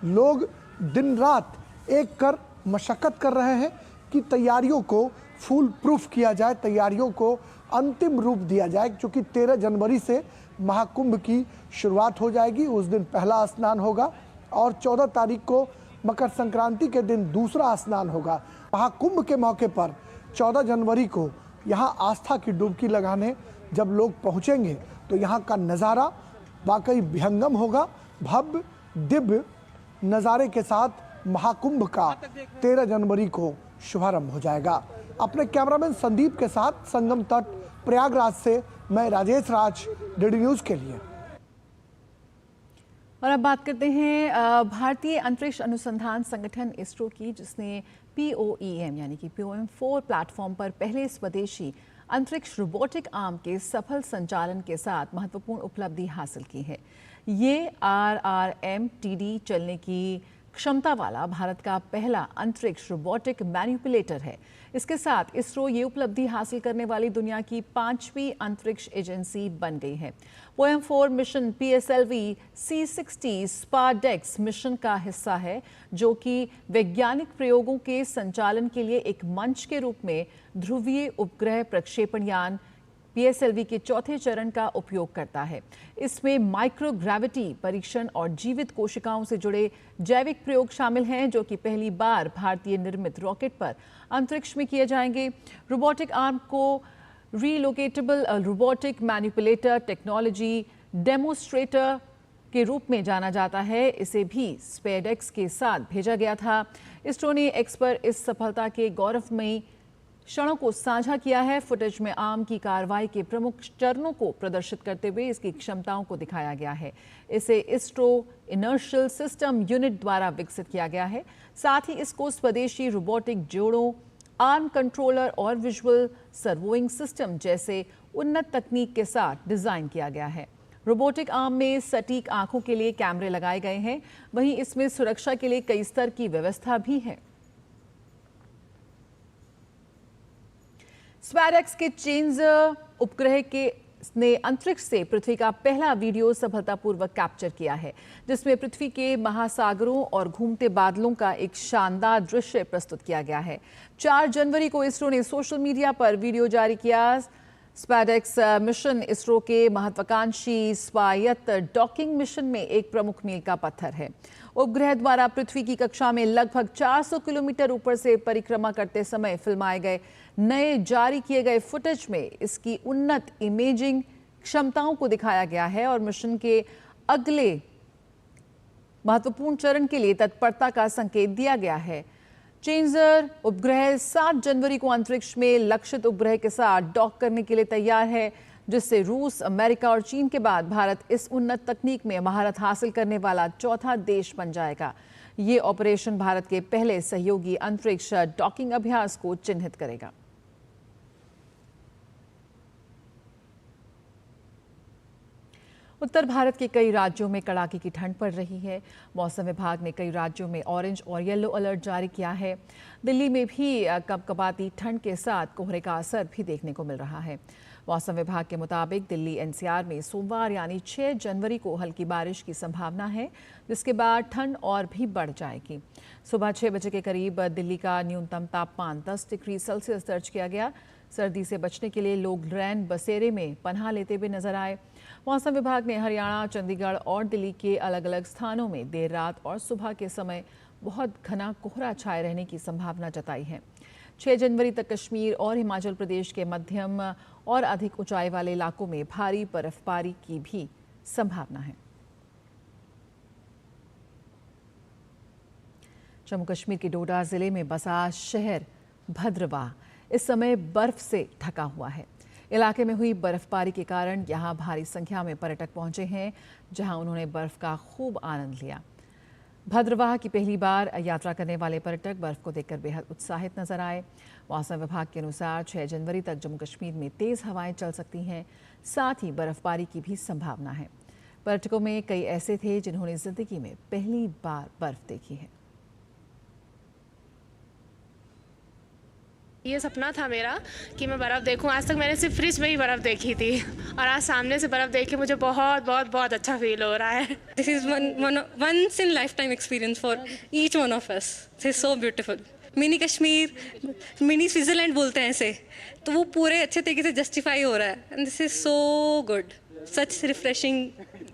लोग दिन रात एक कर मशक्क़त कर रहे हैं कि तैयारियों को फुल प्रूफ किया जाए, तैयारियों को अंतिम रूप दिया जाए। क्योंकि 13 जनवरी से महाकुंभ की शुरुआत हो जाएगी, उस दिन पहला स्नान होगा और 14 तारीख को मकर संक्रांति के दिन दूसरा स्नान होगा। महाकुंभ के मौके पर 14 जनवरी को यहाँ आस्था की डुबकी लगाने जब लोग पहुँचेंगे तो यहाँ का नज़ारा वाकई विहंगम होगा, भव्य दिव्य नज़ारे के साथ महाकुंभ का 13 जनवरी को शुभारंभ हो जाएगा। अपने कैमरामैन संदीप के साथ संगम तट प्रयागराज से मैं राजेश राज, डीडी न्यूज़ के लिए। और अब बात करते हैं भारतीय अंतरिक्ष अनुसंधान संगठन इसरो की, जिसने POEM यानी कि POM4 प्लेटफॉर्म पर पहले स्वदेशी अंतरिक्ष रोबोटिक आर्म के सफल संचालन के साथ महत्वपूर्ण उपलब्धि हासिल की है। ये RRMTD चलने की क्षमता वाला भारत का पहला अंतरिक्ष रोबोटिक मैनिपुलेटर है। इसके साथ इसरो ये उपलब्धि हासिल करने वाली दुनिया की 5वीं अंतरिक्ष एजेंसी बन गई है। POM4 mission PSLV C60 SPARDEX mission का हिस्सा है, जो कि वैज्ञानिक प्रयोगों के संचालन के लिए एक मंच के रूप में ध्रुवीय उपग्रह प्रक्षेपण यान PSLV के चौथे चरण का उपयोग करता है। इसमें माइक्रोग्रेविटी परीक्षण और जीवित कोशिकाओं से जुड़े जैविक प्रयोग शामिल हैं, जो कि पहली बार भारतीय निर्मित रॉकेट पर अंतरिक्ष में किए जाएंगे। रोबोटिक आर्म को relocatable robotic manipulator technology demonstrator के रूप में जाना जाता है। इसे भी स्पेडेक्स के साथ भेजा गया था। इसरो ने एक्स पर इस सफलता के गौरवमयी क्षणों को साझा किया है। फुटेज में आर्म की कार्रवाई के प्रमुख चरणों को प्रदर्शित करते हुए इसकी क्षमताओं को दिखाया गया है। इसे इसरो इनर्शियल सिस्टम यूनिट द्वारा विकसित किया गया है। साथ ही इसको स्वदेशी रोबोटिक जोड़ों, आर्म कंट्रोलर और विजुअल सर्वोइंग सिस्टम जैसे उन्नत तकनीक के साथ डिजाइन किया गया है। रोबोटिक आर्म में सटीक आंखों के लिए कैमरे लगाए गए हैं, वहीं इसमें सुरक्षा के लिए कई स्तर की व्यवस्था भी है। स्पैडेक्स के चेंजर उपग्रह ने अंतरिक्ष से पृथ्वी का पहला वीडियो सफलतापूर्वक कैप्चर किया है, जिसमें पृथ्वी के महासागरों और घूमते बादलों का एक शानदार दृश्य प्रस्तुत किया गया है। 4 जनवरी को इसरो ने सोशल मीडिया पर वीडियो जारी किया। स्पैडेक्स मिशन इसरो के महत्वाकांक्षी स्वायत्त डॉकिंग मिशन में एक प्रमुख मील का पत्थर है। उपग्रह द्वारा पृथ्वी की कक्षा में लगभग 400 किलोमीटर ऊपर से परिक्रमा करते समय फिल्माए गए नए जारी किए गए फुटेज में इसकी उन्नत इमेजिंग क्षमताओं को दिखाया गया है और मिशन के अगले महत्वपूर्ण चरण के लिए तत्परता का संकेत दिया गया है। चेंजर उपग्रह 7 जनवरी को अंतरिक्ष में लक्षित उपग्रह के साथ डॉक करने के लिए तैयार है, जिससे रूस, अमेरिका और चीन के बाद भारत इस उन्नत तकनीक में महारत हासिल करने वाला चौथा देश बन जाएगा। ये ऑपरेशन भारत के पहले सहयोगी अंतरिक्ष डॉकिंग अभ्यास को चिन्हित करेगा। उत्तर भारत के कई राज्यों में कड़ाके की ठंड पड़ रही है। मौसम विभाग ने कई राज्यों में ऑरेंज और येलो अलर्ट जारी किया है। दिल्ली में भी कपकपाती ठंड के साथ कोहरे का असर भी देखने को मिल रहा है। मौसम विभाग के मुताबिक दिल्ली NCR में सोमवार यानी 6 जनवरी को हल्की बारिश की संभावना है, जिसके बाद ठंड और भी बढ़ जाएगी। सुबह 6 बजे के करीब दिल्ली का न्यूनतम तापमान 10 डिग्री सेल्सियस दर्ज किया गया। सर्दी से बचने के लिए लोग रैन बसेरे में पनाह लेते हुए नजर आए। मौसम विभाग ने हरियाणा, चंडीगढ़ और दिल्ली के अलग अलग स्थानों में देर रात और सुबह के समय बहुत घना कोहरा छाए रहने की संभावना जताई है। 6 जनवरी तक कश्मीर और हिमाचल प्रदेश के मध्यम और अधिक ऊंचाई वाले इलाकों में भारी बर्फबारी की भी संभावना है। जम्मू कश्मीर के डोडा जिले में बसा शहर भद्रवाह इस समय बर्फ से ढका हुआ है। इलाके में हुई बर्फबारी के कारण यहां भारी संख्या में पर्यटक पहुंचे हैं, जहां उन्होंने बर्फ का खूब आनंद लिया। भद्रवाह की पहली बार यात्रा करने वाले पर्यटक बर्फ को देखकर बेहद उत्साहित नजर आए। मौसम विभाग के अनुसार 6 जनवरी तक जम्मू कश्मीर में तेज हवाएं चल सकती हैं, साथ ही बर्फबारी की भी संभावना है। पर्यटकों में कई ऐसे थे जिन्होंने जिंदगी में पहली बार बर्फ देखी है। ये सपना था मेरा कि मैं बर्फ़ देखूं। आज तक मैंने सिर्फ फ्रिज में ही बर्फ़ देखी थी और आज सामने से बर्फ़ देख के मुझे बहुत बहुत बहुत अच्छा फील हो रहा है। This is once in lifetime experience for each one of us. This is so beautiful. Mini Kashmir, mini Switzerland बोलते हैं इसे, तो वो पूरे अच्छे तरीके से जस्टिफाई हो रहा है। And this is so good, such refreshing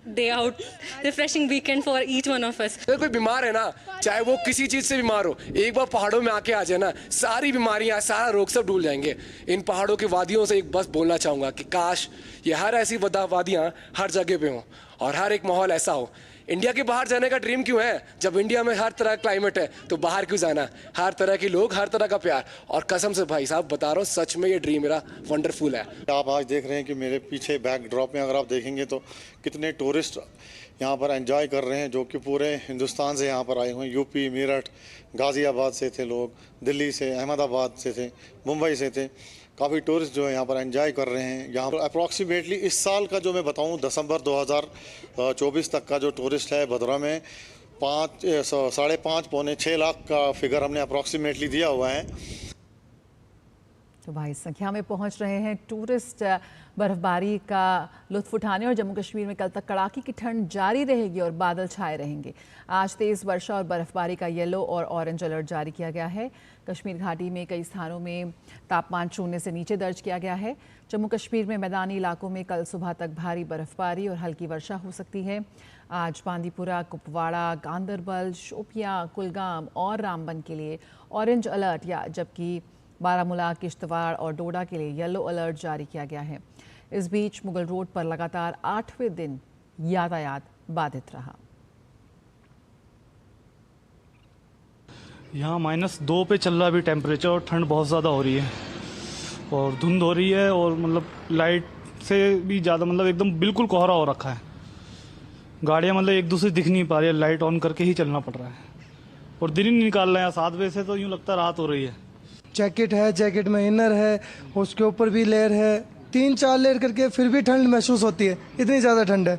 day out, refreshing weekend for each one of us. कोई बीमार है ना, चाहे वो किसी चीज़ से बीमार हो, एक बार पहाड़ों में आके आ जाए ना, सारी बीमारियां, सारा रोग सब भूल जाएंगे। इन पहाड़ों की वादियों से एक बस बोलना चाहूँगा कि काश ये हर ऐसी वादियाँ हर जगह पे हों और हर एक माहौल ऐसा हो इंडिया के बाहर जाने का ड्रीम क्यों है? जब इंडिया में हर तरह का क्लाइमेट है तो बाहर क्यों जाना? हर तरह के लोग, हर तरह का प्यार, और कसम से भाई साहब बता रहा हूँ, सच में ये ड्रीम मेरा वंडरफुल है। आप आज देख रहे हैं कि मेरे पीछे बैकड्रॉप में अगर आप देखेंगे तो कितने टूरिस्ट यहाँ पर एंजॉय कर रहे हैं, जो कि पूरे हिंदुस्तान से यहाँ पर आए हुए हैं। यूपी, मेरठ, गाज़ियाबाद से थे लोग, दिल्ली से, अहमदाबाद से थे, मुंबई से थे। काफ़ी टूरिस्ट जो है यहाँ पर एंजॉय कर रहे हैं। यहाँ पर अप्रॉक्सीमेटली इस साल का जो मैं बताऊँ, दिसंबर 2024 तक का जो टूरिस्ट है भदोरा में 5.5 पौने 6 लाख का फिगर हमने अप्रॉक्सीमेटली दिया हुआ है। तो भाई संख्या में पहुंच रहे हैं टूरिस्ट बर्फबारी का लुत्फ उठाने, और जम्मू कश्मीर में कल तक कड़ाके की ठंड जारी रहेगी और बादल छाए रहेंगे। आज तेज़ वर्षा और बर्फबारी का येलो और ऑरेंज अलर्ट जारी किया गया है। कश्मीर घाटी में कई स्थानों में तापमान 0 से नीचे दर्ज किया गया है। जम्मू कश्मीर में मैदानी इलाकों में कल सुबह तक भारी बर्फबारी और हल्की वर्षा हो सकती है। आज बांदीपुरा, कुपवाड़ा, गांदरबल, शोपियां, कुलगाम और रामबन के लिए ऑरेंज अलर्ट जबकि बारामूला, किश्तवाड़ और डोडा के लिए येलो अलर्ट जारी किया गया है। इस बीच मुगल रोड पर लगातार 8वें दिन यातायात बाधित रहा। यहाँ -2 पे चल रहा है अभी टेम्परेचर, और ठंड बहुत ज़्यादा हो रही है और धुंध हो रही है, और मतलब लाइट से भी ज़्यादा मतलब एकदम बिल्कुल कोहरा हो रखा है। गाड़ियाँ मतलब एक दूसरे दिख नहीं पा रही है, लाइट ऑन करके ही चलना पड़ रहा है, और दिन ही नहीं निकाल रहे हैं। 7 बजे से तो यूँ लगता है रात हो रही है। जैकेट है, जैकेट में इनर है, उसके ऊपर भी लेयर है, 3-4 लेयर करके फिर भी ठंड महसूस होती है। इतनी ज़्यादा ठंड है,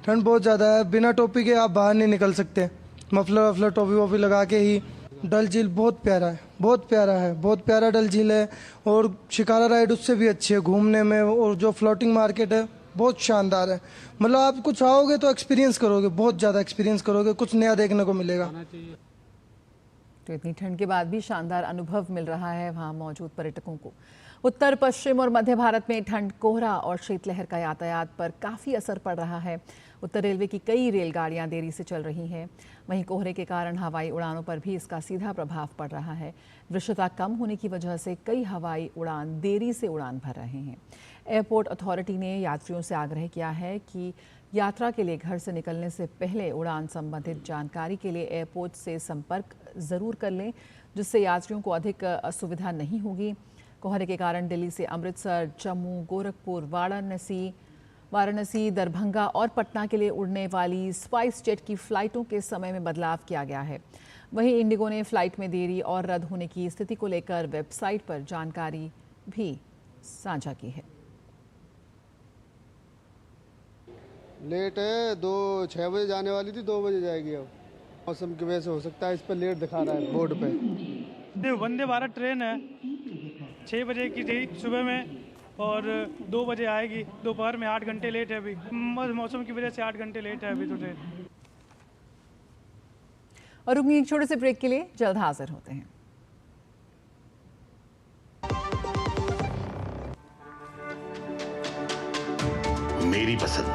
ठंड बहुत ज़्यादा है। बिना टोपी के आप बाहर नहीं निकल सकते। मफलर वफलर टोपी वोपी लगा के ही। डल झील बहुत प्यारा है, बहुत प्यारा है, बहुत प्यारा डल झील है। और शिकारा राइड उससे भी अच्छी है घूमने में, और जो फ्लोटिंग मार्केट है बहुत शानदार है। मतलब आप कुछ आओगे तो एक्सपीरियंस करोगे, बहुत ज़्यादा एक्सपीरियंस करोगे, कुछ नया देखने को मिलेगा। तो इतनी ठंड के बाद भी शानदार अनुभव मिल रहा है वहाँ मौजूद पर्यटकों को। उत्तर पश्चिम और मध्य भारत में ठंड, कोहरा और शीतलहर का यातायात पर काफ़ी असर पड़ रहा है। उत्तर रेलवे की कई रेलगाड़ियां देरी से चल रही हैं। वहीं कोहरे के कारण हवाई उड़ानों पर भी इसका सीधा प्रभाव पड़ रहा है। दृश्यता कम होने की वजह से कई हवाई उड़ान देरी से उड़ान भर रहे हैं। एयरपोर्ट अथॉरिटी ने यात्रियों से आग्रह किया है कि यात्रा के लिए घर से निकलने से पहले उड़ान संबंधित जानकारी के लिए एयरपोर्ट से संपर्क ज़रूर कर लें, जिससे यात्रियों को अधिक असुविधा नहीं होगी। कोहरे के कारण दिल्ली से अमृतसर, जम्मू, गोरखपुर, वाराणसी, दरभंगा और पटना के लिए उड़ने वाली स्पाइस जेट की फ़्लाइटों के समय में बदलाव किया गया है। वहीं इंडिगो ने फ़्लाइट में देरी और रद्द होने की स्थिति को लेकर वेबसाइट पर जानकारी भी साझा की है। लेट है, 6 बजे जाने वाली थी, 2 बजे जाएगी। अब मौसम की वजह से हो सकता है, इस पर लेट दिखा रहा है बोर्ड पे। वंदे भारत ट्रेन है, 6 बजे की थी सुबह में, और 2 बजे आएगी। दोपहर में 8 घंटे लेट है अभी, मौसम की वजह से 8 घंटे लेट है अभी तो ट्रेन। और रुकिए एक छोटे से ब्रेक के लिए, जल्द हाजिर होते हैं। मेरी पसंद,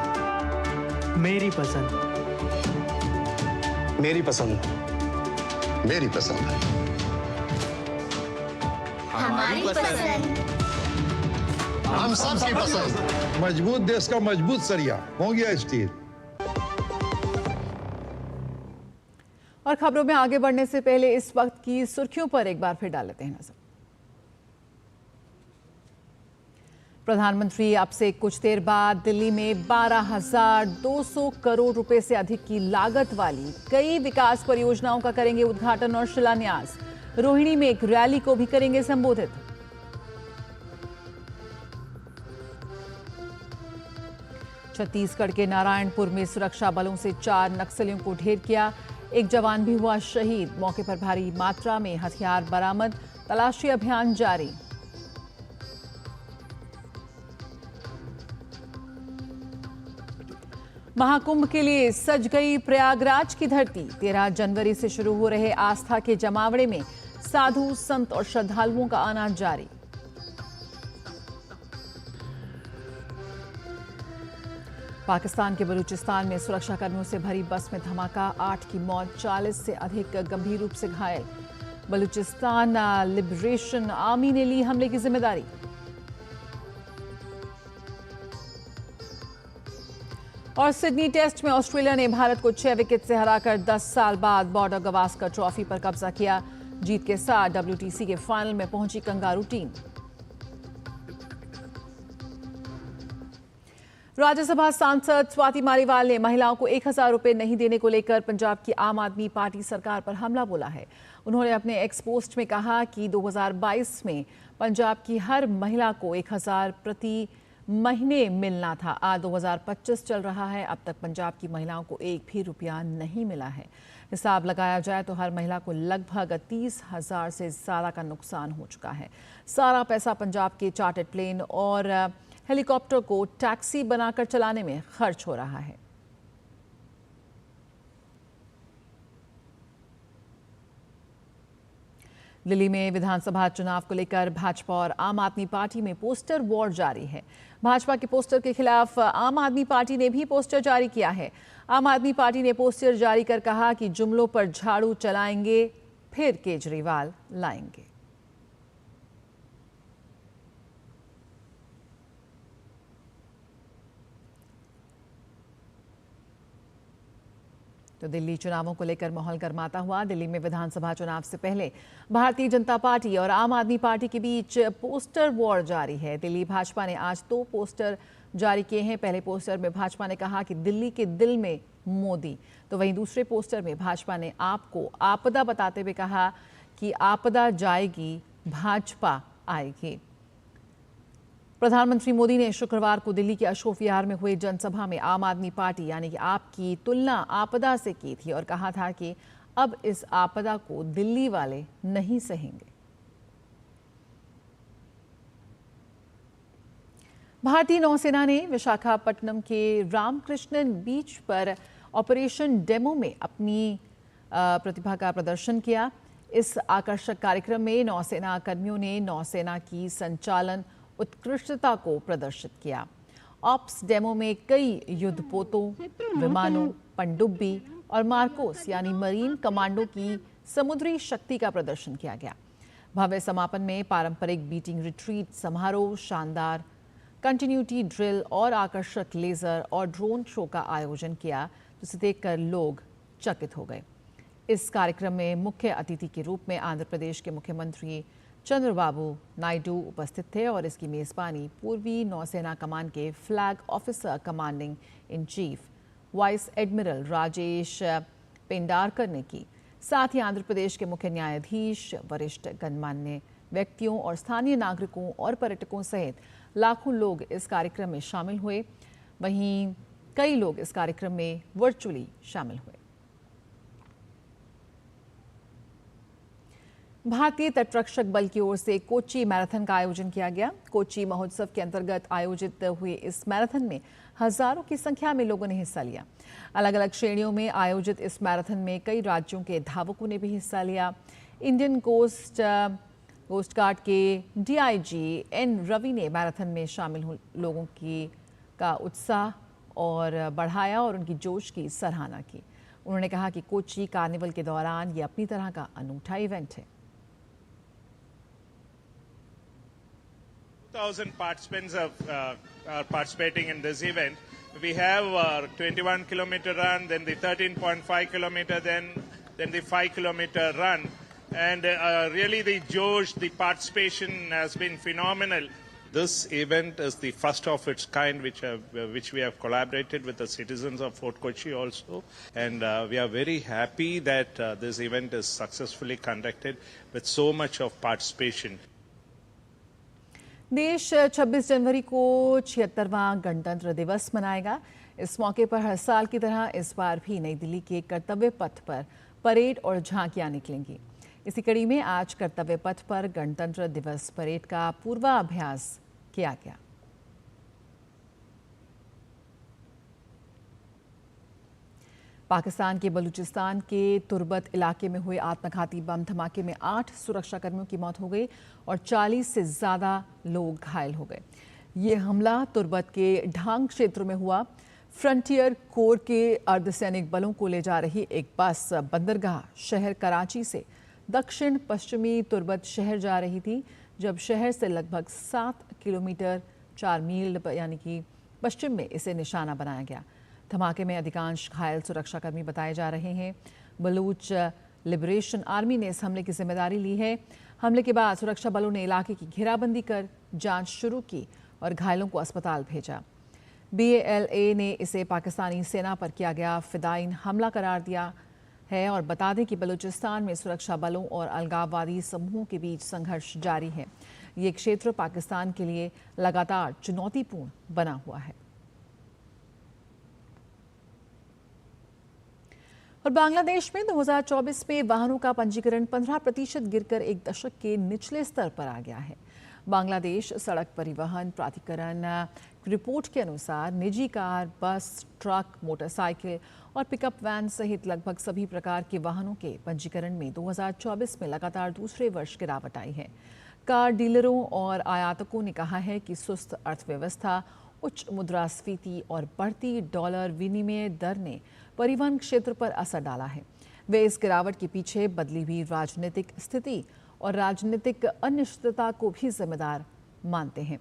मेरी पसंद, मेरी पसंद, मेरी पसंद, हमारी पसंद, हम सबकी पसंद। मजबूत देश का मजबूत सरिया हो गया स्टील। और खबरों में आगे बढ़ने से पहले इस वक्त की सुर्खियों पर एक बार फिर डाल लेते हैं नजर। प्रधानमंत्री अब से कुछ देर बाद दिल्ली में 12,200 करोड़ रुपए से अधिक की लागत वाली कई विकास परियोजनाओं का करेंगे उद्घाटन और शिलान्यास। रोहिणी में एक रैली को भी करेंगे संबोधित। छत्तीसगढ़ के नारायणपुर में सुरक्षा बलों से 4 नक्सलियों को ढेर किया। एक जवान भी हुआ शहीद। मौके पर भारी मात्रा में हथियार बरामद, तलाशी अभियान जारी। महाकुंभ के लिए सज गई प्रयागराज की धरती। 13 जनवरी से शुरू हो रहे आस्था के जमावड़े में साधु, संत और श्रद्धालुओं का आना जारी। पाकिस्तान के बलूचिस्तान में सुरक्षाकर्मियों से भरी बस में धमाका, 8 की मौत, 40 से अधिक गंभीर रूप से घायल। बलूचिस्तान लिबरेशन आर्मी ने ली हमले की जिम्मेदारी। और सिडनी टेस्ट में ऑस्ट्रेलिया ने भारत को 6 विकेट से हराकर 10 साल बाद बॉर्डर गवास्कर ट्रॉफी पर कब्जा किया। जीत के साथ WTC के फाइनल में पहुंची कंगारू टीम। राज्यसभा सांसद स्वाति मालीवाल ने महिलाओं को 1000 रुपए नहीं देने को लेकर पंजाब की आम आदमी पार्टी सरकार पर हमला बोला है। उन्होंने अपने एक्स पोस्ट में कहा कि 2022 में पंजाब की हर महिला को 1000 प्रति महीने मिलना था। आज 2025 चल रहा है, अब तक पंजाब की महिलाओं को एक भी रुपया नहीं मिला है। हिसाब लगाया जाए तो हर महिला को लगभग 30,000 से ज़्यादा का नुकसान हो चुका है। सारा पैसा पंजाब के चार्टर्ड प्लेन और हेलीकॉप्टर को टैक्सी बनाकर चलाने में खर्च हो रहा है। दिल्ली में विधानसभा चुनाव को लेकर भाजपा और आम आदमी पार्टी में पोस्टर वॉर जारी है। भाजपा के पोस्टर के खिलाफ आम आदमी पार्टी ने भी पोस्टर जारी किया है। आम आदमी पार्टी ने पोस्टर जारी कर कहा कि जुमलों पर झाड़ू चलाएंगे, फिर केजरीवाल लाएंगे। तो दिल्ली चुनावों को लेकर माहौल गर्माता हुआ। दिल्ली में विधानसभा चुनाव से पहले भारतीय जनता पार्टी और आम आदमी पार्टी के बीच पोस्टर वॉर जारी है। दिल्ली भाजपा ने आज 2 पोस्टर जारी किए हैं। पहले पोस्टर में भाजपा ने कहा कि दिल्ली के दिल में मोदी, तो वहीं दूसरे पोस्टर में भाजपा ने आपको आपदा बताते हुए कहा कि आपदा जाएगी, भाजपा आएगी। प्रधानमंत्री मोदी ने शुक्रवार को दिल्ली के अशोक विहार में हुई जनसभा में आम आदमी पार्टी यानी कि आप की तुलना आपदा से की थी और कहा था कि अब इस आपदा को दिल्ली वाले नहीं सहेंगे। भारतीय नौसेना ने विशाखापट्टनम के रामकृष्णन बीच पर ऑपरेशन डेमो में अपनी प्रतिभा का प्रदर्शन किया। इस आकर्षक कार्यक्रम में नौसेना कर्मियों ने नौसेना की संचालन उत्कृष्टता को प्रदर्शित किया। ऑप्स डेमो में कई युद्धपोतों, विमानों, पनडुब्बी और मार्कोस यानी मरीन कमांडो की समुद्री शक्ति का प्रदर्शन किया गया। भव्य समापन में पारंपरिक बीटिंग रिट्रीट समारोह, शानदार कंटिन्यूटी ड्रिल और आकर्षक लेजर और ड्रोन शो का आयोजन किया, जिसे देखकर लोग चकित हो गए। इस कार्यक्रम में मुख्य अतिथि के रूप में आंध्र प्रदेश के मुख्यमंत्री चंद्रबाबू नायडू उपस्थित थे और इसकी मेजबानी पूर्वी नौसेना कमान के flag officer commanding in chief vice admiral Rajesh Pendharkar ने की। साथ ही आंध्र प्रदेश के मुख्य न्यायाधीश, वरिष्ठ गणमान्य व्यक्तियों और स्थानीय नागरिकों और पर्यटकों सहित लाखों लोग इस कार्यक्रम में शामिल हुए। वहीं कई लोग इस कार्यक्रम में वर्चुअली शामिल हुए। भारतीय तटरक्षक बल की ओर से कोच्चि मैराथन का आयोजन किया गया। कोच्चि महोत्सव के अंतर्गत आयोजित हुए इस मैराथन में हजारों की संख्या में लोगों ने हिस्सा लिया। अलग अलग श्रेणियों में आयोजित इस मैराथन में कई राज्यों के धावकों ने भी हिस्सा लिया। इंडियन कोस्ट गार्ड के DIG N रवि ने मैराथन में शामिल लोगों का उत्साह और बढ़ाया और उनकी जोश की सराहना की। उन्होंने कहा कि कोच्चि कार्निवल के दौरान ये अपनी तरह का अनूठा इवेंट है। 2,000 participants are participating in this event. We have 21 kilometer run, then the 13.5 kilometer, then the 5 kilometer run, and really the josh, the participation has been phenomenal. This event is the first of its kind, which we have collaborated with the citizens of Fort Kochi also, and we are very happy that this event is successfully conducted with so much of participation. देश 26 जनवरी को 76वां गणतंत्र दिवस मनाएगा। इस मौके पर हर साल की तरह इस बार भी नई दिल्ली के कर्तव्य पथ पर परेड और झांकियां निकलेंगी। इसी कड़ी में आज कर्तव्य पथ पर गणतंत्र दिवस परेड का पूर्वाभ्यास किया गया। पाकिस्तान के बलूचिस्तान के तुर्बत इलाके में हुए आत्मघाती बम धमाके में 8 सुरक्षाकर्मियों की मौत हो गई और 40 से ज़्यादा लोग घायल हो गए। ये हमला तुर्बत के ढांग क्षेत्र में हुआ। फ्रंटियर कोर के अर्धसैनिक बलों को ले जा रही एक बस बंदरगाह शहर कराची से दक्षिण पश्चिमी तुर्बत शहर जा रही थी, जब शहर से लगभग 7 किलोमीटर 4 मील यानी कि पश्चिम में इसे निशाना बनाया गया। धमाके में अधिकांश घायल सुरक्षाकर्मी बताए जा रहे हैं। बलूच लिबरेशन आर्मी ने इस हमले की जिम्मेदारी ली है। हमले के बाद सुरक्षा बलों ने इलाके की घेराबंदी कर जांच शुरू की और घायलों को अस्पताल भेजा। BALA ने इसे पाकिस्तानी सेना पर किया गया फिदाइन हमला करार दिया है और बता दें कि बलूचिस्तान में सुरक्षा बलों और अलगाववादी समूहों के बीच संघर्ष जारी है। ये क्षेत्र पाकिस्तान के लिए लगातार चुनौतीपूर्ण बना हुआ है। और बांग्लादेश में 2024 में वाहनों का पंजीकरण 15% गिरकर एक दशक के निचले स्तर पर आ गया है। बांग्लादेश सड़क परिवहन प्राधिकरण की रिपोर्ट के अनुसार निजी कार, बस, ट्रक, मोटरसाइकिल और पिकअप वैन सहित लगभग सभी प्रकार के वाहनों के पंजीकरण में 2024 में लगातार दूसरे वर्ष गिरावट आई है। कार डीलरों और आयातकों ने कहा है कि सुस्त अर्थव्यवस्था, उच्च मुद्रास्फीति और बढ़ती डॉलर विनिमय दर ने परिवहन क्षेत्र पर असर डाला है। वे इस गिरावट के पीछे बदली हुई राजनीतिक स्थिति और राजनीतिक अनिश्चितता को भी जिम्मेदार मानते हैं।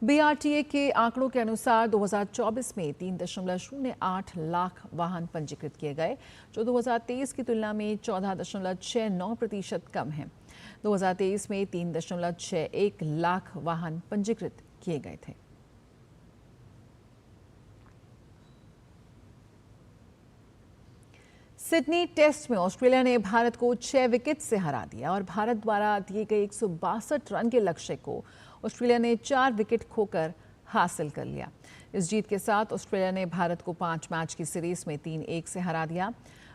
BRTA के आंकड़ों के अनुसार 2024 में 3.08 लाख वाहन पंजीकृत किए गए, जो 2023 की तुलना में 14.69% कम है। 2023 में 3.61 लाख वाहन पंजीकृत किए गए थे। सिडनी टेस्ट में ऑस्ट्रेलिया ने भारत को 6 विकेट से हरा दिया और भारत द्वारा दिए गए 162 रन के लक्ष्य को ऑस्ट्रेलिया ने 4 विकेट खोकर हासिल कर लिया। इस जीत के साथ ऑस्ट्रेलिया ने भारत को 5 मैच की सीरीज में 3-1 से हरा दिया।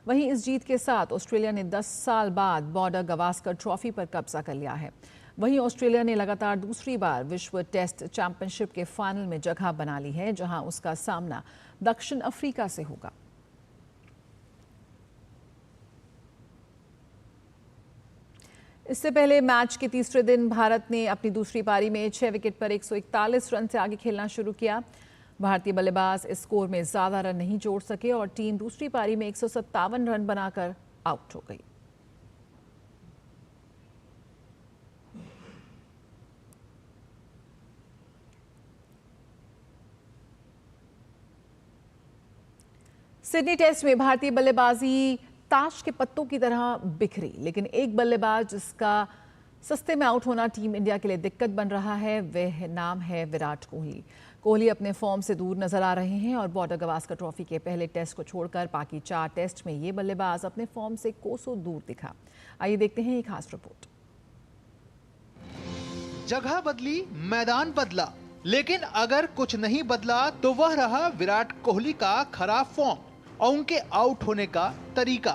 वहीं इस जीत के साथ ऑस्ट्रेलिया ने 10 साल बाद बॉर्डर गवास्कर ट्रॉफी पर कब्जा कर लिया है। वहीं ऑस्ट्रेलिया ने लगातार दूसरी बार विश्व टेस्ट चैंपियनशिप के फाइनल में जगह बना ली है, जहां उसका सामना दक्षिण अफ्रीका से होगा। इससे पहले मैच के तीसरे दिन भारत ने अपनी दूसरी पारी में 6 विकेट पर 141 रन से आगे खेलना शुरू किया। भारतीय बल्लेबाज इस स्कोर में ज्यादा रन नहीं जोड़ सके और टीम दूसरी पारी में 157 रन बनाकर आउट हो गई। सिडनी टेस्ट में भारतीय बल्लेबाजी ताश के पत्तों की तरह बिखरी, लेकिन एक बल्लेबाज जिसका सस्ते में आउट होना टीम इंडिया के लिए दिक्कत बन रहा है, वह नाम है विराट कोहली। कोहली अपने फॉर्म से दूर नजर आ रहे हैं और बॉर्डर गवास्कर ट्रॉफी के पहले टेस्ट को छोड़कर बाकी 4 टेस्ट में ये बल्लेबाज अपने फॉर्म से कोसों दूर दिखा। आइए देखते हैं एक खास रिपोर्ट। जगह बदली, मैदान बदला, लेकिन अगर कुछ नहीं बदला तो वह रहा विराट कोहली का खराब फॉर्म और उनके आउट होने का तरीका।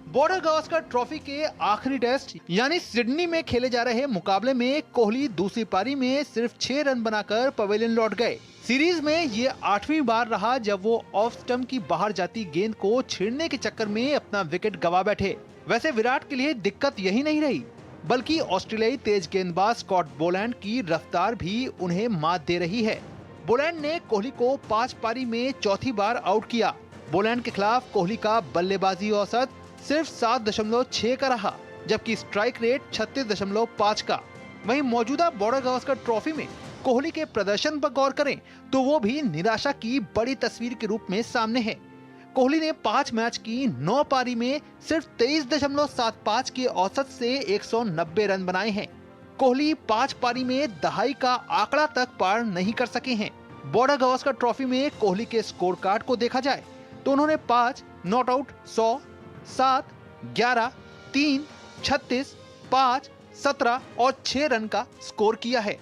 बॉर्डर गवास्कर ट्रॉफी के आखिरी टेस्ट यानी सिडनी में खेले जा रहे मुकाबले में कोहली दूसरी पारी में सिर्फ 6 रन बनाकर पवेलियन लौट गए। सीरीज में ये 8वीं बार रहा जब वो ऑफ स्टंप की बाहर जाती गेंद को छेड़ने के चक्कर में अपना विकेट गवा बैठे। वैसे विराट के लिए दिक्कत यही नहीं रही, बल्कि ऑस्ट्रेलियाई तेज गेंदबाज स्कॉट बोलैंड की रफ्तार भी उन्हें मात दे रही है। बोलैंड ने कोहली को 5 पारी में चौथी बार आउट किया। बोलैंड के खिलाफ कोहली का बल्लेबाजी औसत सिर्फ 7.6 का रहा, जबकि स्ट्राइक रेट 36.5 का। वहीं मौजूदा बॉर्डर गवास्कर ट्रॉफी में कोहली के प्रदर्शन पर गौर करें तो वो भी निराशा की बड़ी तस्वीर के रूप में सामने है। कोहली ने 5 मैच की 9 पारी में सिर्फ 23.75 के औसत से 190 रन बनाए हैं। कोहली 5 पारी में दहाई का आंकड़ा तक पार नहीं कर सके हैं। बॉर्डर गवास्कर ट्रॉफी में कोहली के स्कोर कार्ड को देखा जाए तो उन्होंने 5 नॉट आउट, 100, 7, 11, 3, 36, 5, 17 और 6 रन का स्कोर किया है।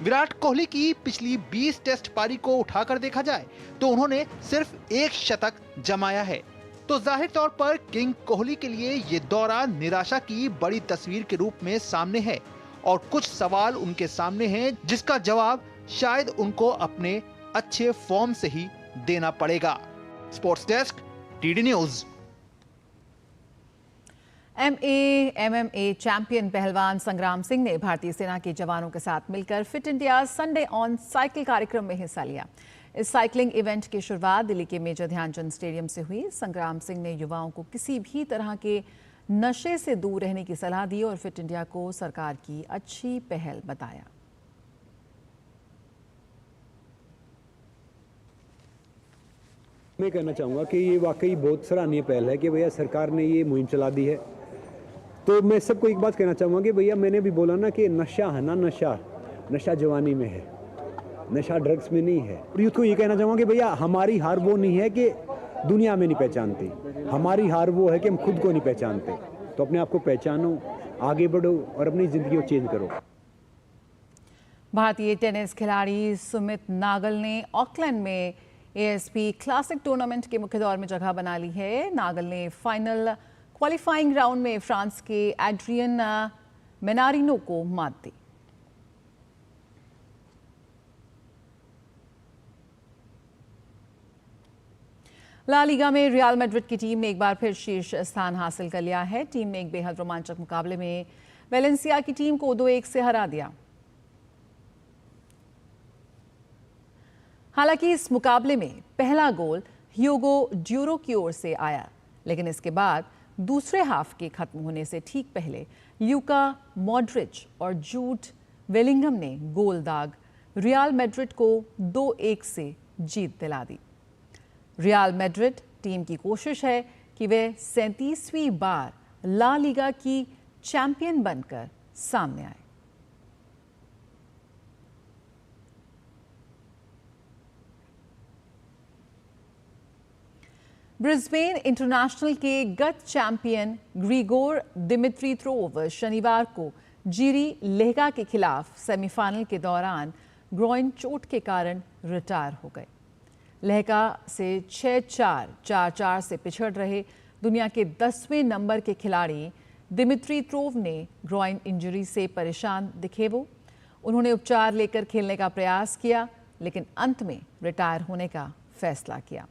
विराट कोहली की पिछली 20 टेस्ट पारी को उठाकर देखा जाए तो उन्होंने सिर्फ 1 शतक जमाया है। तो जाहिर तौर पर किंग कोहली के लिए ये दौरा निराशा की बड़ी तस्वीर के रूप में सामने है और कुछ सवाल उनके सामने हैं जिसका जवाब शायद उनको अपने अच्छे फॉर्म से ही देना पड़ेगा। Sports desk, TD news. MMA champion पहलवान संग्राम सिंह ने भारतीय सेना के जवानों के साथ मिलकर fit India Sunday on cycle कार्यक्रम में हिस्सा लिया। इस साइकिलिंग इवेंट की शुरुआत दिल्ली के मेजर ध्यानचंद स्टेडियम से हुई। संग्राम सिंह ने युवाओं को किसी भी तरह के नशे से दूर रहने की सलाह दी और फिट इंडिया को सरकार की अच्छी पहल बताया। मैं कहना चाहूँगा कि ये वाकई बहुत सराहनीय पहल है कि भैया सरकार ने ये मुहिम चला दी है। तो मैं सबको एक बात कहना चाहूँगा कि भैया मैंने भी बोला ना कि नशा है ना, नशा जवानी में है, नशा ड्रग्स में नहीं है। और यूथ को ये कहना चाहूँगा कि भैया हमारी हार वो नहीं है कि दुनिया में नहीं पहचानती, हमारी हार वो है कि हम खुद को नहीं पहचानते। तो अपने आप को पहचानो, आगे बढ़ो और अपनी ज़िंदगी को चेंज करो। भारतीय टेनिस खिलाड़ी सुमित नागल ने ऑकलैंड में ASP क्लासिक टूर्नामेंट के मुख्य दौर में जगह बना ली है। नागल ने फाइनल क्वालिफाइंग राउंड में फ्रांस के एड्रियन मेनारिनो को मात दी। ला लीगा में रियल मैड्रिड की टीम ने एक बार फिर शीर्ष स्थान हासिल कर लिया है। टीम ने एक बेहद रोमांचक मुकाबले में वेलेंसिया की टीम को 2-1 से हरा दिया। हालांकि इस मुकाबले में पहला गोल ह्यूगो ड्यूरो की ओर से आया, लेकिन इसके बाद दूसरे हाफ के खत्म होने से ठीक पहले ल्यूका मॉड्रिच और जूड बेलिंगम ने गोल दाग रियल मैड्रिड को 2-1 से जीत दिला दी। रियल मैड्रिड टीम की कोशिश है कि वे 37वीं बार ला लीगा की चैंपियन बनकर सामने आए। ब्रिस्बेन इंटरनेशनल के गत चैंपियन ग्रिगोर दिमित्रित्रोव शनिवार को जीरी लेहगा के खिलाफ सेमीफाइनल के दौरान ग्रोइन चोट के कारण रिटायर हो गए। लेहगा से 6-4, 4-4 से पिछड़ रहे दुनिया के 10वें नंबर के खिलाड़ी दिमित्रित्रोव ने ग्रोइन इंजरी से परेशान दिखे। उन्होंने उपचार लेकर खेलने का प्रयास किया, लेकिन अंत में रिटायर होने का फैसला किया।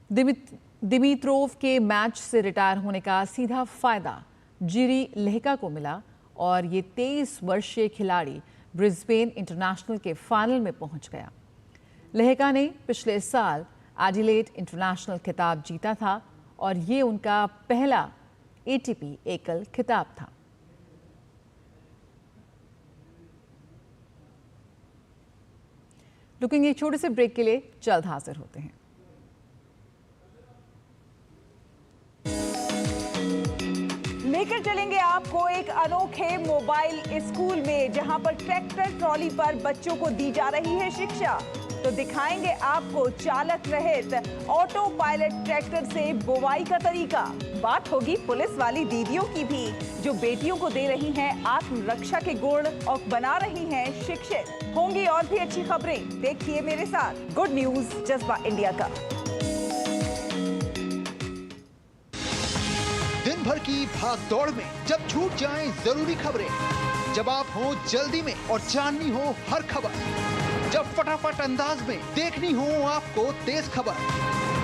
दिमित्रोव के मैच से रिटायर होने का सीधा फायदा जीरी लेहगा को मिला और ये 23 वर्षीय खिलाड़ी ब्रिस्बेन इंटरनेशनल के फाइनल में पहुंच गया। लेहगा ने पिछले साल एडिलेड इंटरनेशनल खिताब जीता था और ये उनका पहला ATP एकल खिताब था। रुकेंगे एक छोटे से ब्रेक के लिए, जल्द हाजिर होते हैं। लेकर चलेंगे आपको एक अनोखे मोबाइल स्कूल में, जहां पर ट्रैक्टर ट्रॉली पर बच्चों को दी जा रही है शिक्षा। तो दिखाएंगे आपको चालक रहित ऑटो पायलट ट्रैक्टर से बुवाई का तरीका। बात होगी पुलिस वाली दीदियों की भी, जो बेटियों को दे रही हैं आत्मरक्षा के गुण और बना रही हैं शिक्षित। होंगी और भी अच्छी खबरें, देखिए मेरे साथ गुड न्यूज जज्बा इंडिया का। दिन भर की भाग दौड़ में जब छूट जाएं जरूरी खबरें, जब आप हो जल्दी में और जाननी हो हर खबर, जब फटाफट अंदाज में देखनी हो आपको तेज खबर,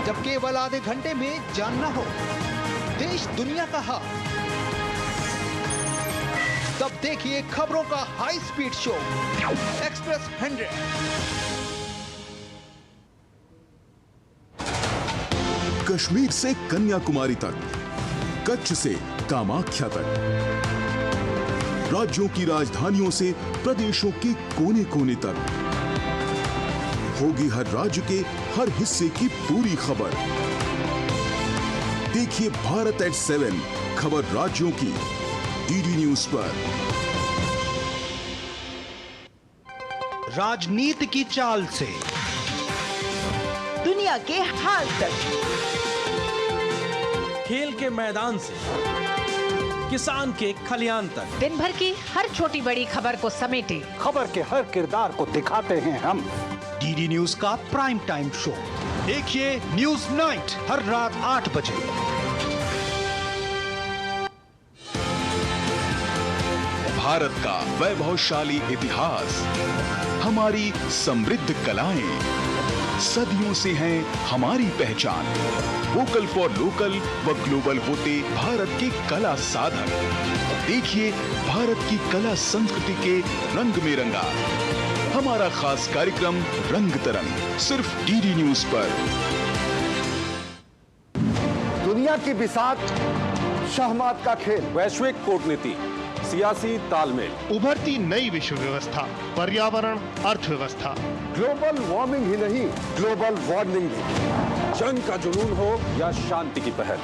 जब केवल आधे घंटे में जानना हो देश दुनिया का हाल, तब देखिए खबरों का high speed show express 100। Kashmir से कन्याकुमारी तक, कच्छ से कामाख्या तक, राज्यों की राजधानियों से प्रदेशों के कोने कोने तक, होगी हर राज्य के हर हिस्से की पूरी खबर। देखिए भारत एट 7 खबर राज्यों की DD न्यूज पर। राजनीति की चाल से दुनिया के हाल तक, खेल के मैदान से किसान के खलियान तक, दिन भर की हर छोटी बड़ी खबर को समेटे खबर के हर किरदार को दिखाते हैं हम। DD न्यूज का प्राइम टाइम शो देखिए न्यूज नाइट हर रात 8 बजे। भारत का वैभवशाली इतिहास, हमारी समृद्ध कलाएं, सदियों से हैं हमारी पहचान। वोकल फॉर लोकल व ग्लोबल होते भारत के कला साधक। देखिए भारत की कला संस्कृति के रंग में रंगा हमारा खास कार्यक्रम रंग तरंग, सिर्फ DD न्यूज पर। दुनिया की बिसात शहमात का खेल, वैश्विक कूटनीति, सियासी तालमेल, उभरती नई विश्व व्यवस्था, पर्यावरण, अर्थव्यवस्था, ग्लोबल वार्मिंग ही नहीं, ग्लोबल वार्निंग भी, जंग का जुनून हो या शांति की पहल,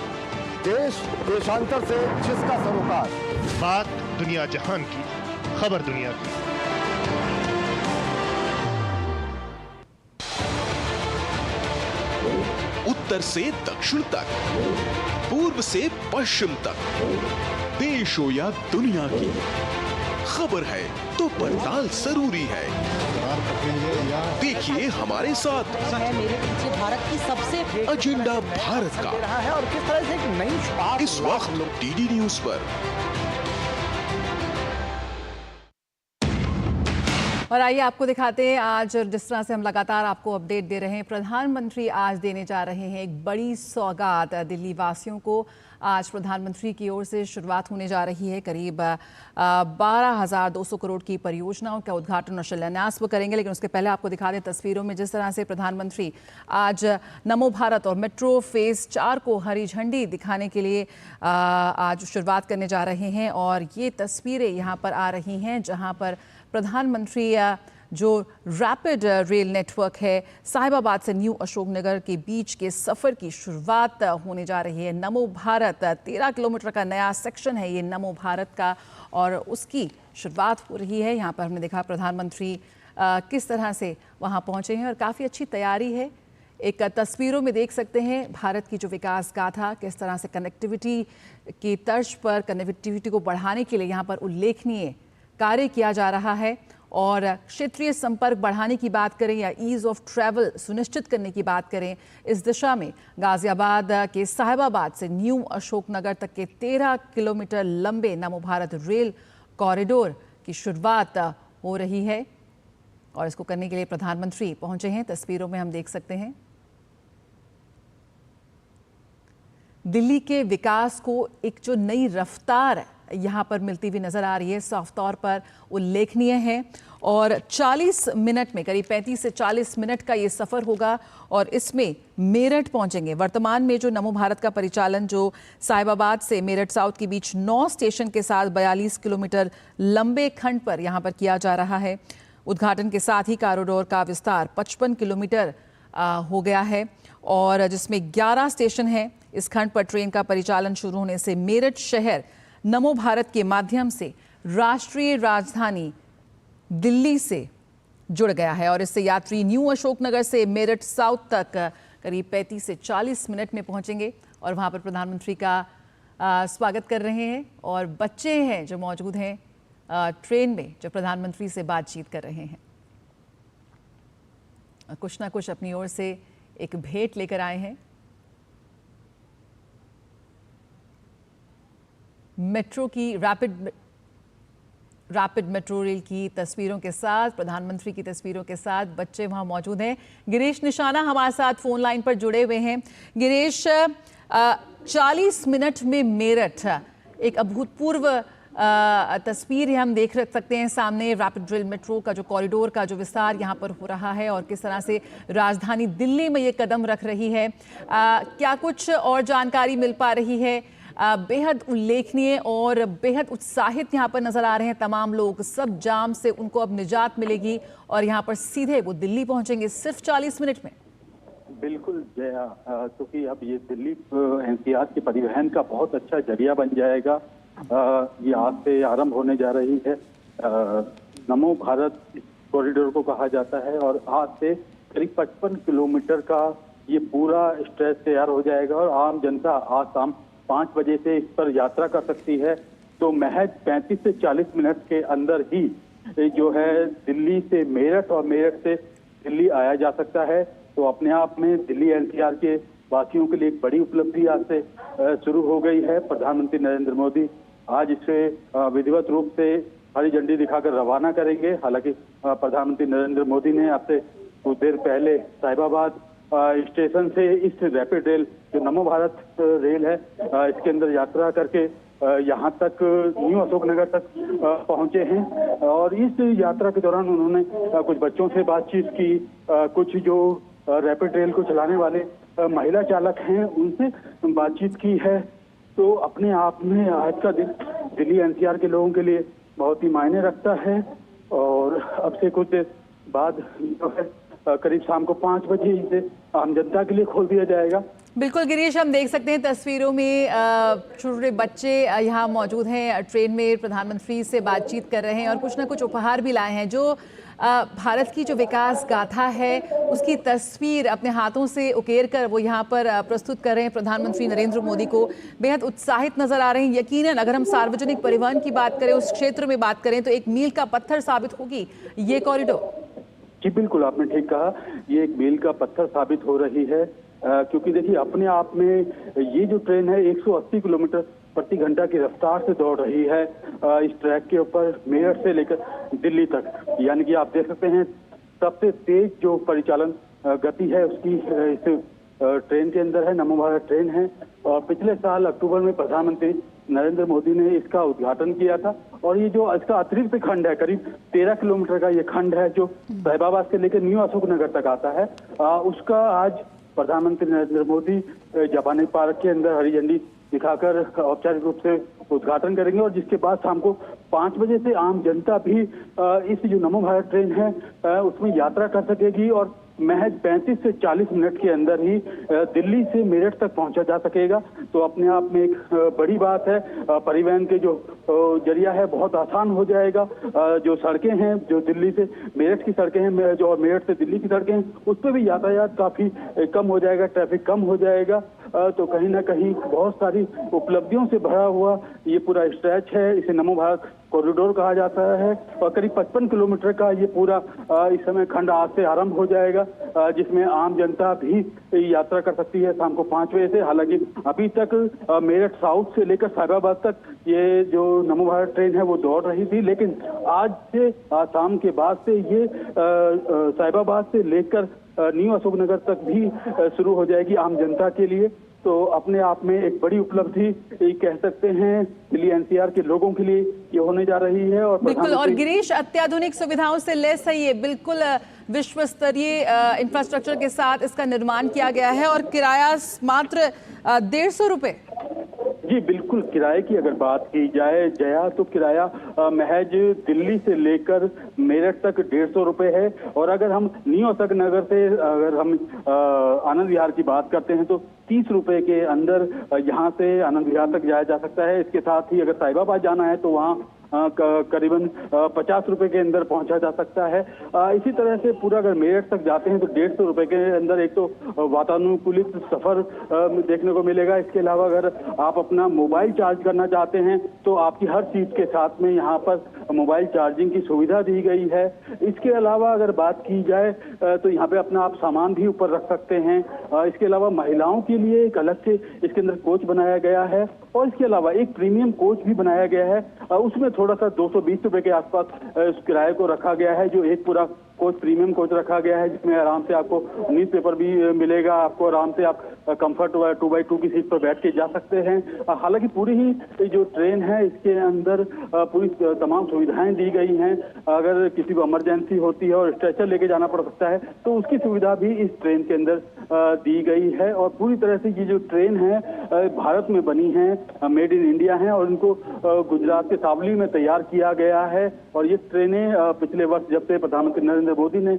देश देशांतर से जिसका सरोकार। बात दुनिया जहान की, खबर दुनिया की। उत्तर से दक्षिण तक, पूर्व से पश्चिम तक, देश हो या दुनिया की, खबर है तो पड़ताल जरूरी है। देखिए हमारे साथ मेरे पीछे भारत की सबसे एजेंडा भारत का है और किस तरह से एक नई शुरुआत इस वक्त डीडी न्यूज पर। और आइए आपको दिखाते हैं आज जिस तरह से हम लगातार आपको अपडेट दे रहे हैं, प्रधानमंत्री आज देने जा रहे हैं एक बड़ी सौगात दिल्ली वासियों को। आज प्रधानमंत्री की ओर से शुरुआत होने जा रही है, करीब 12,200 करोड़ की परियोजनाओं का उद्घाटन और शिलान्यास वो करेंगे। लेकिन उसके पहले आपको दिखा दें तस्वीरों में जिस तरह से प्रधानमंत्री आज नमो भारत और मेट्रो फेज 4 को हरी झंडी दिखाने के लिए आज शुरुआत करने जा रहे हैं। और ये तस्वीरें यहाँ पर आ रही हैं जहाँ पर प्रधानमंत्री जो रैपिड रेल नेटवर्क है साहिबाबाद से न्यू अशोकनगर के बीच के सफ़र की शुरुआत होने जा रही है। नमो भारत 13 किलोमीटर का नया सेक्शन है ये नमो भारत का, और उसकी शुरुआत हो रही है। यहाँ पर हमने देखा प्रधानमंत्री किस तरह से वहाँ पहुँचे हैं और काफ़ी अच्छी तैयारी है। एक तस्वीरों में देख सकते हैं भारत की जो विकास गाथा, किस तरह से कनेक्टिविटी की तर्ज पर कनेक्टिविटी को बढ़ाने के लिए यहाँ पर उल्लेखनीय कार्य किया जा रहा है। और क्षेत्रीय संपर्क बढ़ाने की बात करें या ईज ऑफ ट्रैवल सुनिश्चित करने की बात करें, इस दिशा में गाजियाबाद के साहिबाबाद से न्यू अशोकनगर तक के 13 किलोमीटर लंबे नमो भारत रेल कॉरिडोर की शुरुआत हो रही है। और इसको करने के लिए प्रधानमंत्री पहुंचे हैं, तस्वीरों में हम देख सकते हैं। दिल्ली के विकास को एक जो नई रफ्तार यहाँ पर मिलती हुई नजर आ रही है, साफ तौर पर उल्लेखनीय है। और 40 मिनट में, करीब 35 से 40 मिनट का ये सफ़र होगा और इसमें मेरठ पहुँचेंगे। वर्तमान में जो नमो भारत का परिचालन जो साहिबाबाद से मेरठ साउथ के बीच 9 स्टेशन के साथ 42 किलोमीटर लंबे खंड पर यहाँ पर किया जा रहा है। उद्घाटन के साथ ही कॉरिडोर का विस्तार 55 किलोमीटर हो गया है और जिसमें 11 स्टेशन हैं। इस खंड पर ट्रेन का परिचालन शुरू होने से मेरठ शहर नमो भारत के माध्यम से राष्ट्रीय राजधानी दिल्ली से जुड़ गया है और इससे यात्री न्यू अशोकनगर से मेरठ साउथ तक करीब 35 से 40 मिनट में पहुंचेंगे और वहां पर प्रधानमंत्री का स्वागत कर रहे हैं। और बच्चे हैं जो मौजूद हैं ट्रेन में, जो प्रधानमंत्री से बातचीत कर रहे हैं, कुछ ना कुछ अपनी ओर से एक भेंट लेकर आए हैं। मेट्रो की रैपिड मेट्रो रेल की तस्वीरों के साथ, प्रधानमंत्री की तस्वीरों के साथ बच्चे वहां मौजूद हैं। गिरीश निशाना हमारे साथ फोन लाइन पर जुड़े हुए हैं। गिरीश, 40 मिनट में मेरठ, एक अभूतपूर्व तस्वीर है हम देख सकते हैं सामने। रैपिड रेल मेट्रो का जो कॉरिडोर का जो विस्तार यहाँ पर हो रहा है और किस तरह से राजधानी दिल्ली में ये कदम रख रही है, क्या कुछ और जानकारी मिल पा रही है? बेहद उल्लेखनीय और बेहद उत्साहित यहाँ पर नजर आ रहे हैं तमाम लोग। सब जाम से उनको अब निजात मिलेगी और यहाँ पर सीधे वो दिल्ली पहुंचेंगे सिर्फ 40 मिनट में। बिल्कुल जया, क्योंकि अब ये दिल्ली एनसीआर के परिवहन का बहुत अच्छा जरिया बन जाएगा। ये आज से आरंभ होने जा रही है। नमो भारत कॉरिडोर को कहा जाता है और आज से करीब 55 किलोमीटर का ये पूरा स्ट्रेच तैयार हो जाएगा और आम जनता आज शाम 5 बजे से इस पर यात्रा कर सकती है। तो महज 35 से 40 मिनट के अंदर ही जो है दिल्ली से मेरठ और मेरठ से दिल्ली आया जा सकता है। तो अपने आप में दिल्ली एनसीआर के वासियों के लिए एक बड़ी उपलब्धि आज से शुरू हो गई है। प्रधानमंत्री नरेंद्र मोदी आज इसे विधिवत रूप से हरी झंडी दिखाकर रवाना करेंगे। हालांकि प्रधानमंत्री नरेंद्र मोदी ने अब से कुछ देर पहले साहिबाबाद स्टेशन से इस रैपिड रेल जो नमो भारत रेल है इसके अंदर यात्रा करके यहाँ तक न्यू अशोकनगर तक पहुंचे हैं और इस यात्रा के दौरान उन्होंने कुछ बच्चों से बातचीत की। कुछ जो रैपिड रेल को चलाने वाले महिला चालक हैं उनसे बातचीत की है। तो अपने आप में आज का दिन दिल्ली एनसीआर के लोगों के लिए बहुत ही मायने रखता है। और अब से कुछ देर बाद जो है करीब शाम को 5 बजे इसे आम जनता के लिए खोल दिया जाएगा। बिल्कुल गिरीश, हम देख सकते हैं तस्वीरों में छोटे बच्चे यहाँ मौजूद हैं, ट्रेन में प्रधानमंत्री से बातचीत कर रहे हैं और कुछ ना कुछ उपहार भी लाए हैं। जो भारत की जो विकास गाथा है उसकी तस्वीर अपने हाथों से उकेर कर वो यहाँ पर प्रस्तुत कर रहे हैं। प्रधानमंत्री नरेंद्र मोदी को बेहद उत्साहित नजर आ रहे हैं। यकीनन अगर हम सार्वजनिक परिवहन की बात करें, उस क्षेत्र में बात करें, तो एक मील का पत्थर साबित होगी ये कॉरिडोर। जी बिल्कुल, आपने ठीक कहा, ये एक मील का पत्थर साबित हो रही है, क्योंकि देखिए अपने आप में ये जो ट्रेन है 180 किलोमीटर प्रति घंटा की रफ्तार से दौड़ रही है इस ट्रैक के ऊपर मेरठ से लेकर दिल्ली तक। यानी कि आप देख सकते हैं सबसे तेज जो परिचालन गति है उसकी इस ट्रेन के अंदर है, नमो भारत ट्रेन है। और पिछले साल अक्टूबर में प्रधानमंत्री नरेंद्र मोदी ने इसका उद्घाटन किया था। और ये जो इसका अतिरिक्त खंड है, करीब 13 किलोमीटर का ये खंड है जो साहिबाबाद से लेकर न्यू अशोकनगर तक आता है, उसका आज प्रधानमंत्री नरेंद्र मोदी जापानी पार्क के अंदर हरी झंडी दिखाकर औपचारिक रूप से उद्घाटन करेंगे। और जिसके बाद शाम को 5 बजे से आम जनता भी इस जो नमो भारत ट्रेन है उसमें यात्रा कर सकेगी और महज 35 से 40 मिनट के अंदर ही दिल्ली से मेरठ तक पहुंचा जा सकेगा। तो अपने आप में एक बड़ी बात है। परिवहन के जो जरिया है बहुत आसान हो जाएगा। जो सड़कें हैं, जो दिल्ली से मेरठ की सड़कें हैं, जो मेरठ से दिल्ली की सड़कें हैं, उस पर भी यातायात काफी कम हो जाएगा, ट्रैफिक कम हो जाएगा। तो कहीं ना कहीं बहुत सारी उपलब्धियों से भरा हुआ ये पूरा स्ट्रेच है। इसे नमो भारत कॉरिडोर कहा जाता है और करीब 55 किलोमीटर का ये पूरा इस समय खंड आज से आरंभ हो जाएगा, जिसमें आम जनता भी यात्रा कर सकती है शाम को 5 बजे से। हालांकि अभी तक मेरठ साउथ से लेकर साहिबाबाद तक ये जो नमो भारत ट्रेन है वो दौड़ रही थी, लेकिन आज से शाम के बाद से ये साहिबाबाद से लेकर न्यू अशोकनगर तक भी शुरू हो जाएगी आम जनता के लिए। तो अपने आप में एक बड़ी उपलब्धि कह सकते हैं दिल्ली एनसीआर के लोगों के लिए ये होने जा रही है। और बिल्कुल, और गिरीश अत्याधुनिक सुविधाओं से लैस है ये, बिल्कुल विश्व स्तरीय इंफ्रास्ट्रक्चर के साथ इसका निर्माण किया गया है और किराया मात्र 150 रुपए। जी बिल्कुल, किराए की अगर बात की जाए जया, तो किराया महज दिल्ली से लेकर मेरठ तक 150 रुपए है। और अगर हम न्यू अशोकनगर से अगर हम आनंद विहार की बात करते हैं तो 30 रुपए के अंदर यहाँ से आनंद विहार तक जाया जा सकता है। इसके साथ ही अगर साहिबाबाद जाना है तो वहाँ करीबन 50 रुपए के अंदर पहुंचा जा सकता है। इसी तरह से पूरा अगर मेरठ तक जाते हैं तो 150 रुपए के अंदर एक तो वातानुकूलित सफर देखने को मिलेगा। इसके अलावा अगर आप अपना मोबाइल चार्ज करना चाहते हैं तो आपकी हर सीट के साथ में यहाँ पर मोबाइल चार्जिंग की सुविधा दी गई है। इसके अलावा अगर बात की जाए तो यहाँ पे अपना आप सामान भी ऊपर रख सकते हैं। इसके अलावा महिलाओं के लिए एक अलग से इसके अंदर कोच बनाया गया है और इसके अलावा एक प्रीमियम कोच भी बनाया गया है। उसमें थोड़ा सा 220 रुपए के आसपास इस किराए को रखा गया है, जो एक पूरा कोच प्रीमियम कोच रखा गया है, जिसमें आराम से आपको न्यूज़पेपर भी मिलेगा। आपको आराम से आप कंफर्ट 2x2 की सीट पर बैठ के जा सकते हैं। हालांकि पूरी ही जो ट्रेन है इसके अंदर पूरी तमाम सुविधाएं दी गई हैं। अगर किसी को इमरजेंसी होती है और स्ट्रेचर लेके जाना पड़ सकता है तो उसकी सुविधा भी इस ट्रेन के अंदर दी गई है। और पूरी तरह से ये जो ट्रेन है भारत में बनी है, मेड इन इंडिया है और इनको गुजरात के सावली में तैयार किया गया है। और ये ट्रेनें पिछले वर्ष जब से प्रधानमंत्री नरेंद्र मोदी ने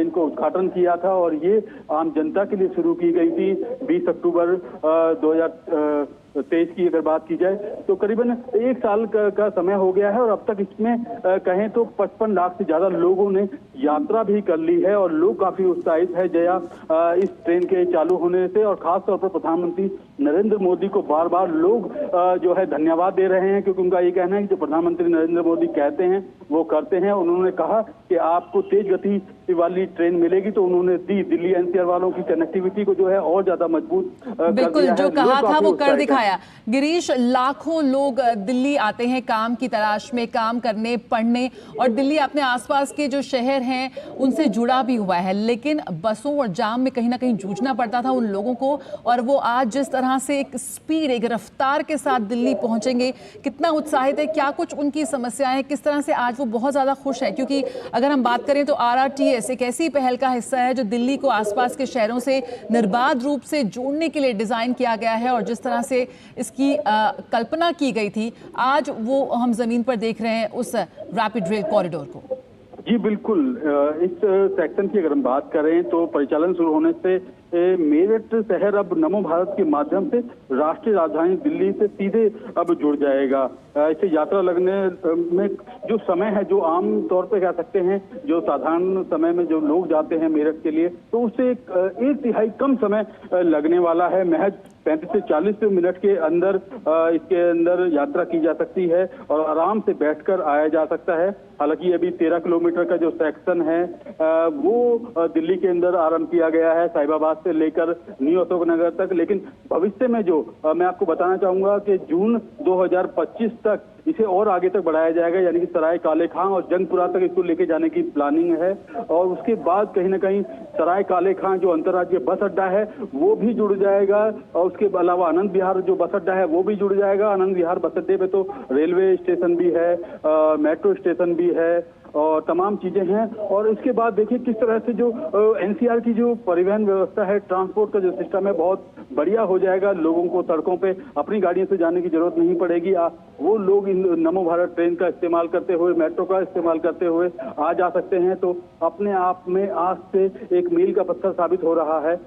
इनको उद्घाटन किया था और ये आम जनता के लिए शुरू की गई थी 20 अक्टूबर 2023 की अगर बात की जाए तो करीबन 1 साल का समय हो गया है और अब तक इसमें कहें तो 55 लाख से ज्यादा लोगों ने यात्रा भी कर ली है। और लोग काफी उत्साहित है जया इस ट्रेन के चालू होने से। और खासतौर पर प्रधानमंत्री नरेंद्र मोदी को बार बार लोग जो है धन्यवाद दे रहे हैं, क्योंकि उनका ये कहना है कि जो प्रधानमंत्री नरेंद्र मोदी कहते हैं वो करते हैं। उन्होंने कहा कि आपको तेज गति वाली ट्रेन मिलेगी तो उन्होंने दी। दिल्ली एनसीआर वालों की कनेक्टिविटी को जो है और ज्यादा मजबूत बिल्कुल जो कहा था वो कर दिखाया। गिरीश, लाखों लोग दिल्ली आते हैं काम की तलाश में, काम करने, पढ़ने, और दिल्ली अपने आसपास के जो शहर हैं उनसे जुड़ा भी हुआ है, लेकिन बसों और जाम में कहीं ना कहीं जूझना पड़ता था उन लोगों को। और वो आज जिस तरह से एक स्पीड, एक रफ्तार के साथ दिल्ली पहुंचेंगे, कितना उत्साहित है, क्या कुछ उनकी समस्याएं हैं, किस तरह से आज वो बहुत ज्यादा खुश है। क्योंकि अगर हम बात करें तो RRTS एक्सप्रेस एक ऐसी पहल का हिस्सा है जो दिल्ली को आसपास के शहरों से निर्बाध रूप से जोड़ने के लिए डिजाइन किया गया है, और जिस तरह से इसकी कल्पना की गई थी, आज वो हम जमीन पर देख रहे हैं उस रैपिड रेल कॉरिडोर को। जी बिल्कुल, इस सेक्शन की अगर हम बात करें तो परिचालन शुरू होने से मेरठ शहर अब नमो भारत के माध्यम से राष्ट्रीय राजधानी दिल्ली से सीधे अब जुड़ जाएगा। इसे यात्रा लगने में जो समय है, जो आम तौर पे कह सकते हैं जो साधारण समय में जो लोग जाते हैं मेरठ के लिए, तो उससे एक तिहाई कम समय लगने वाला है। महज 35 से 40 मिनट के अंदर इसके अंदर यात्रा की जा सकती है और आराम से बैठकर आया जा सकता है। हालांकि अभी 13 किलोमीटर का जो सेक्शन है वो दिल्ली के अंदर आरंभ किया गया है, साहिबाबाद से लेकर न्यू अशोक नगर तक। लेकिन भविष्य में जो मैं आपको बताना चाहूंगा कि जून 2025 तक इसे और आगे तक बढ़ाया जाएगा, यानी कि सराय काले खां और जंगपुरा तक इसको लेके जाने की प्लानिंग है। और उसके बाद कहीं ना कहीं सराय काले खां जो अंतर्राज्यीय बस अड्डा है वो भी जुड़ जाएगा, और उसके अलावा आनंद विहार जो बस अड्डा है वो भी जुड़ जाएगा। आनंद विहार बस अड्डे पे तो रेलवे स्टेशन भी है, मेट्रो स्टेशन भी है और तमाम चीजें हैं। और इसके बाद देखिए किस तरह से जो एनसीआर की जो परिवहन व्यवस्था है, ट्रांसपोर्ट का जो सिस्टम है बहुत बढ़िया हो जाएगा। लोगों को सड़कों पे अपनी गाड़ियों से जाने की जरूरत नहीं पड़ेगी। वो लोग इन नमो भारत ट्रेन का इस्तेमाल करते हुए, मेट्रो का इस्तेमाल करते हुए आ जा सकते हैं। तो अपने आप में आज से एक मील का पत्थर साबित हो रहा है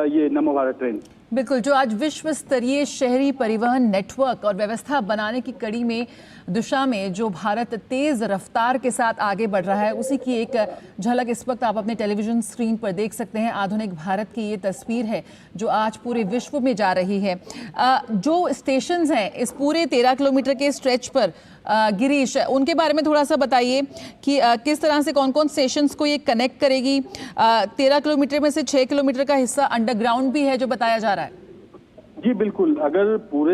ये नमो भारत ट्रेन। बिल्कुल, जो आज विश्व स्तरीय शहरी परिवहन नेटवर्क और व्यवस्था बनाने की कड़ी में दिशा में जो भारत तेज रफ्तार के साथ आगे बढ़ रहा है, उसी की एक झलक इस वक्त आप अपने टेलीविजन स्क्रीन पर देख सकते हैं। आधुनिक भारत की ये तस्वीर है जो आज पूरे विश्व में जा रही है। जो स्टेशंस हैं इस पूरे 13 किलोमीटर के स्ट्रेच पर, गिरीश, उनके बारे में थोड़ा सा बताइए कि किस तरह से कौन कौन स्टेशंस को ये कनेक्ट करेगी। 13 किलोमीटर में से 6 किलोमीटर का हिस्सा अंडरग्राउंड भी है जो बताया जा रहा है। जी बिल्कुल, अगर पूरे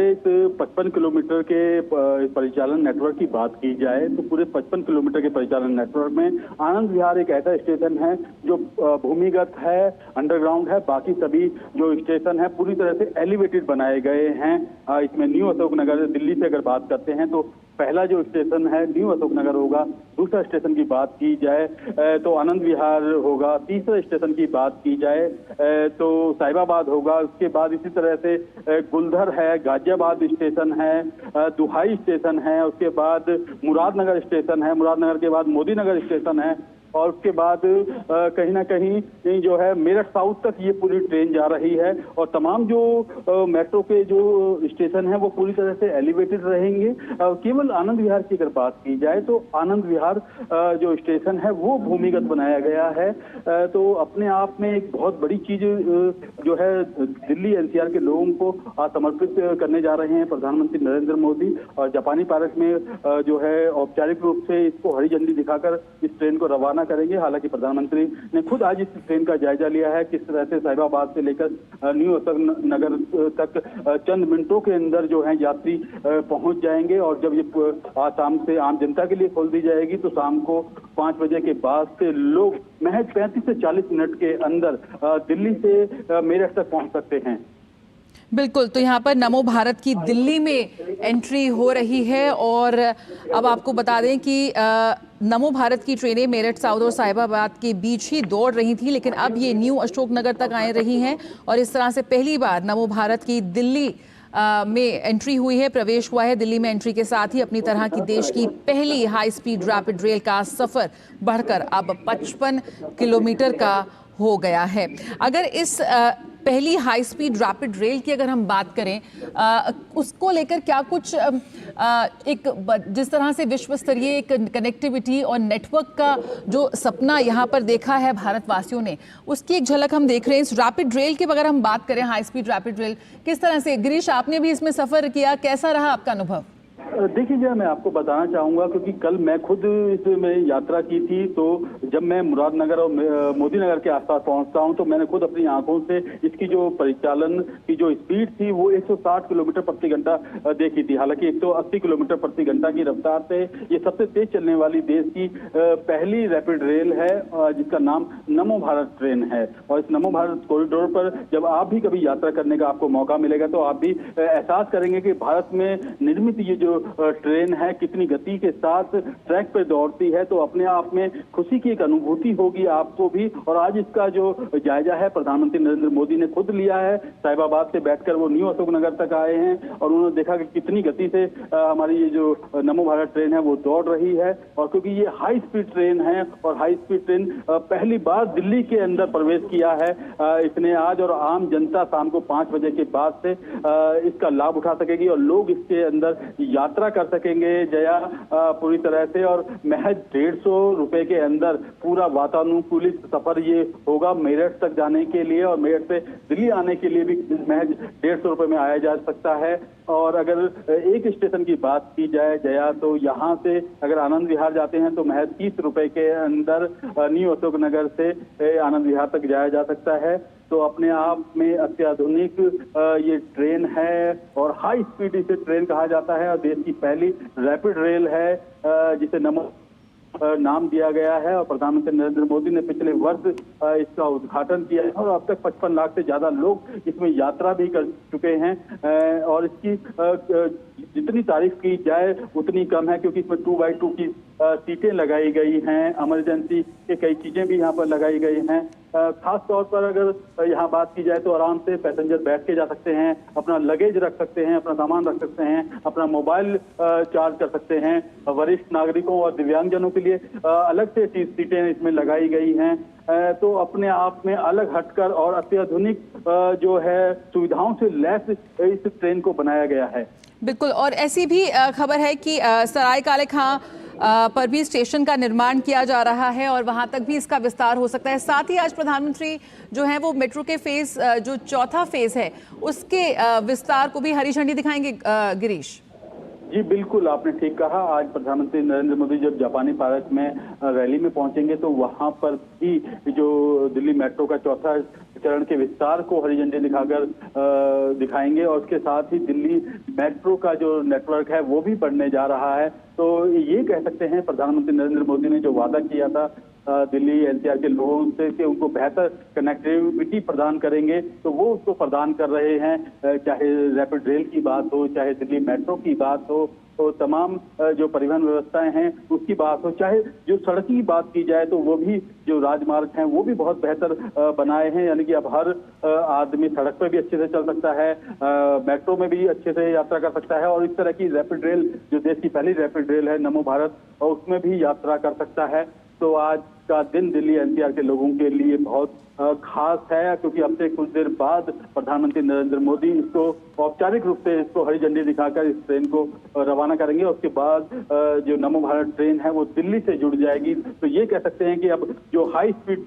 55 किलोमीटर के परिचालन नेटवर्क की बात की जाए तो पूरे 55 किलोमीटर के परिचालन नेटवर्क में आनंद विहार एक ऐसा स्टेशन है जो भूमिगत है, अंडरग्राउंड है। बाकी सभी जो स्टेशन है पूरी तरह से एलिवेटेड बनाए गए हैं। इसमें न्यू अशोक नगर, दिल्ली से अगर बात करते हैं तो पहला जो स्टेशन है न्यू अशोक नगर होगा। दूसरा स्टेशन की बात की जाए तो आनंद विहार होगा। तीसरा स्टेशन की बात की जाए तो साहिबाबाद होगा। उसके बाद इसी तरह से गुलधर है, गाजियाबाद स्टेशन है, दुहाई स्टेशन है, उसके बाद मुरादनगर स्टेशन है, मुरादनगर के बाद मोदी नगर स्टेशन है, और उसके बाद कहीं ना कहीं जो है मेरठ साउथ तक ये पूरी ट्रेन जा रही है। और तमाम जो मेट्रो के जो स्टेशन हैं वो पूरी तरह से एलिवेटेड रहेंगे। केवल आनंद विहार की अगर बात की जाए तो आनंद विहार जो स्टेशन है वो भूमिगत बनाया गया है। तो अपने आप में एक बहुत बड़ी चीज जो है दिल्ली एनसीआर के लोगों को समर्पित करने जा रहे हैं प्रधानमंत्री नरेंद्र मोदी। और जापानी पार्क में जो है औपचारिक रूप से इसको हरी झंडी दिखाकर इस ट्रेन को रवाना करेंगे। हालांकि प्रधानमंत्री ने खुद आज इस ट्रेन का जायजा लिया है, किस तरह से साहिबाबाद से लेकर न्यू अशोक नगर तक चंद मिनटों के अंदर जो है यात्री पहुंच जाएंगे। और जब ये आज शाम से आम जनता के लिए खोल दी जाएगी तो शाम को 5 बजे के बाद से लोग महज 35 से 40 मिनट के अंदर दिल्ली से मेरठ तक पहुंच सकते हैं। बिल्कुल, तो यहाँ पर नमो भारत की दिल्ली में एंट्री हो रही है। और अब आपको बता दें कि नमो भारत की ट्रेनें मेरठ साउथ और साहिबाबाद के बीच ही दौड़ रही थी, लेकिन अब ये न्यू अशोक नगर तक आ रही हैं। और इस तरह से पहली बार नमो भारत की दिल्ली में एंट्री हुई है, प्रवेश हुआ है। दिल्ली में एंट्री के साथ ही अपनी तरह की देश की पहली हाई स्पीड रैपिड रेल का सफर बढ़कर अब 55 किलोमीटर का हो गया है। अगर इस पहली हाई स्पीड रैपिड रेल की अगर हम बात करें, उसको लेकर क्या कुछ एक जिस तरह से विश्व स्तरीय एक कनेक्टिविटी और नेटवर्क का जो सपना यहाँ पर देखा है भारतवासियों ने, उसकी एक झलक हम देख रहे हैं। इस रैपिड रेल की अगर हम बात करें, हाई स्पीड रैपिड रेल, किस तरह से, गिरीश आपने भी इसमें सफर किया, कैसा रहा आपका अनुभव? देखिए जरा मैं आपको बताना चाहूंगा क्योंकि कल मैं खुद इसमें यात्रा की थी। तो जब मैं मुरादनगर और मोदी नगर के आसपास पहुंचता हूं तो मैंने खुद अपनी आंखों से इसकी जो परिचालन की जो स्पीड थी वो 160 किलोमीटर प्रति घंटा देखी थी। हालांकि 180 किलोमीटर प्रति घंटा की रफ्तार से ये सबसे तेज चलने वाली देश की पहली रैपिड रेल है जिसका नाम नमो भारत ट्रेन है। और इस नमो भारत कॉरिडोर पर जब आप भी कभी यात्रा करने का आपको मौका मिलेगा तो आप भी एहसास करेंगे कि भारत में निर्मित ये जो ट्रेन है कितनी गति के साथ ट्रैक पे दौड़ती है, तो अपने आप में खुशी की एक अनुभूति होगी आपको भी। और आज इसका जो जायजा है प्रधानमंत्री नरेंद्र मोदी ने खुद लिया है। साहिबाबाद से बैठकर वो न्यू अशोकनगर तक आए हैं और उन्होंने देखा कि कितनी गति से हमारी ये जो नमो भारत ट्रेन है वो दौड़ रही है। और क्योंकि ये हाई स्पीड ट्रेन है और हाई स्पीड ट्रेन पहली बार दिल्ली के अंदर प्रवेश किया है इसने आज, और आम जनता शाम को 5 बजे के बाद से इसका लाभ उठा सकेगी और लोग इसके अंदर यात्रा कर सकेंगे जया पूरी तरह से। और महज 150 रुपए के अंदर पूरा वातानुकूलित सफर ये होगा मेरठ तक जाने के लिए, और मेरठ से दिल्ली आने के लिए भी महज 150 रुपए में आया जा सकता है। और अगर एक स्टेशन की बात की जाए जया, तो यहाँ से अगर आनंद विहार जाते हैं तो महज 30 रुपए के अंदर न्यू अशोकनगर से आनंद विहार तक जाया जा सकता है। तो अपने आप में अत्याधुनिक ये ट्रेन है और हाई स्पीड इसे ट्रेन कहा जाता है और देश की पहली रैपिड रेल है जिसे नमो नाम दिया गया है। और प्रधानमंत्री नरेंद्र मोदी ने पिछले वर्ष इसका उद्घाटन किया है और अब तक 55 लाख से ज्यादा लोग इसमें यात्रा भी कर चुके हैं। और इसकी जितनी तारीफ की जाए उतनी कम है, क्योंकि इसमें 2x2 की सीटें लगाई गई हैं, इमरजेंसी के कई चीजें भी यहाँ पर लगाई गई हैं। खास तौर पर अगर यहाँ बात की जाए तो आराम से पैसेंजर बैठ के जा सकते हैं, अपना लगेज रख सकते हैं, अपना सामान रख सकते हैं, अपना मोबाइल चार्ज कर सकते हैं। वरिष्ठ नागरिकों और दिव्यांगजनों के लिए अलग से सीटें इसमें लगाई गई हैं। तो अपने आप में अलग हटकर और अत्याधुनिक जो है सुविधाओं से लैस इस ट्रेन को बनाया गया है। बिल्कुल, और ऐसी भी खबर है कि सराय काले खां पर भी स्टेशन का निर्माण किया जा रहा है और वहां तक भी इसका विस्तार हो सकता है। साथ ही आज प्रधानमंत्री जो है वो मेट्रो के फेज जो चौथा फेज है उसके विस्तार को भी हरी झंडी दिखाएंगे। गिरीश जी बिल्कुल, आपने ठीक कहा। आज प्रधानमंत्री नरेंद्र मोदी जब जापानी पार्क में रैली में पहुंचेंगे तो वहां पर भी जो दिल्ली मेट्रो का चौथा चरण के विस्तार को हरी झंडी दिखाकर दिखाएंगे और उसके साथ ही दिल्ली मेट्रो का जो नेटवर्क है वो भी बढ़ने जा रहा है। तो ये कह सकते हैं प्रधानमंत्री नरेंद्र मोदी ने जो वादा किया था दिल्ली एनसीआर के लोगों से कि उनको बेहतर कनेक्टिविटी प्रदान करेंगे, तो वो उसको प्रदान कर रहे हैं। चाहे रैपिड रेल की बात हो, चाहे दिल्ली मेट्रो की बात हो, तो तमाम जो परिवहन व्यवस्थाएं हैं उसकी बात हो, चाहे जो सड़क की बात की जाए तो वो भी जो राजमार्ग हैं वो भी बहुत बेहतर बनाए हैं। यानी कि अब हर आदमी सड़क पर भी अच्छे से चल सकता है, मेट्रो में भी अच्छे से यात्रा कर सकता है और इस तरह की रैपिड रेल जो देश की पहली रैपिड रेल है नमो भारत, और उसमें भी यात्रा कर सकता है। तो आज का दिन दिल्ली एनसीआर के लोगों के लिए बहुत खास है, क्योंकि अब से कुछ देर बाद प्रधानमंत्री नरेंद्र मोदी इसको औपचारिक रूप से इसको हरी झंडी दिखाकर इस ट्रेन को रवाना करेंगे। उसके बाद जो नमो भारत ट्रेन है वो दिल्ली से जुड़ जाएगी। तो ये कह सकते हैं कि अब जो हाई स्पीड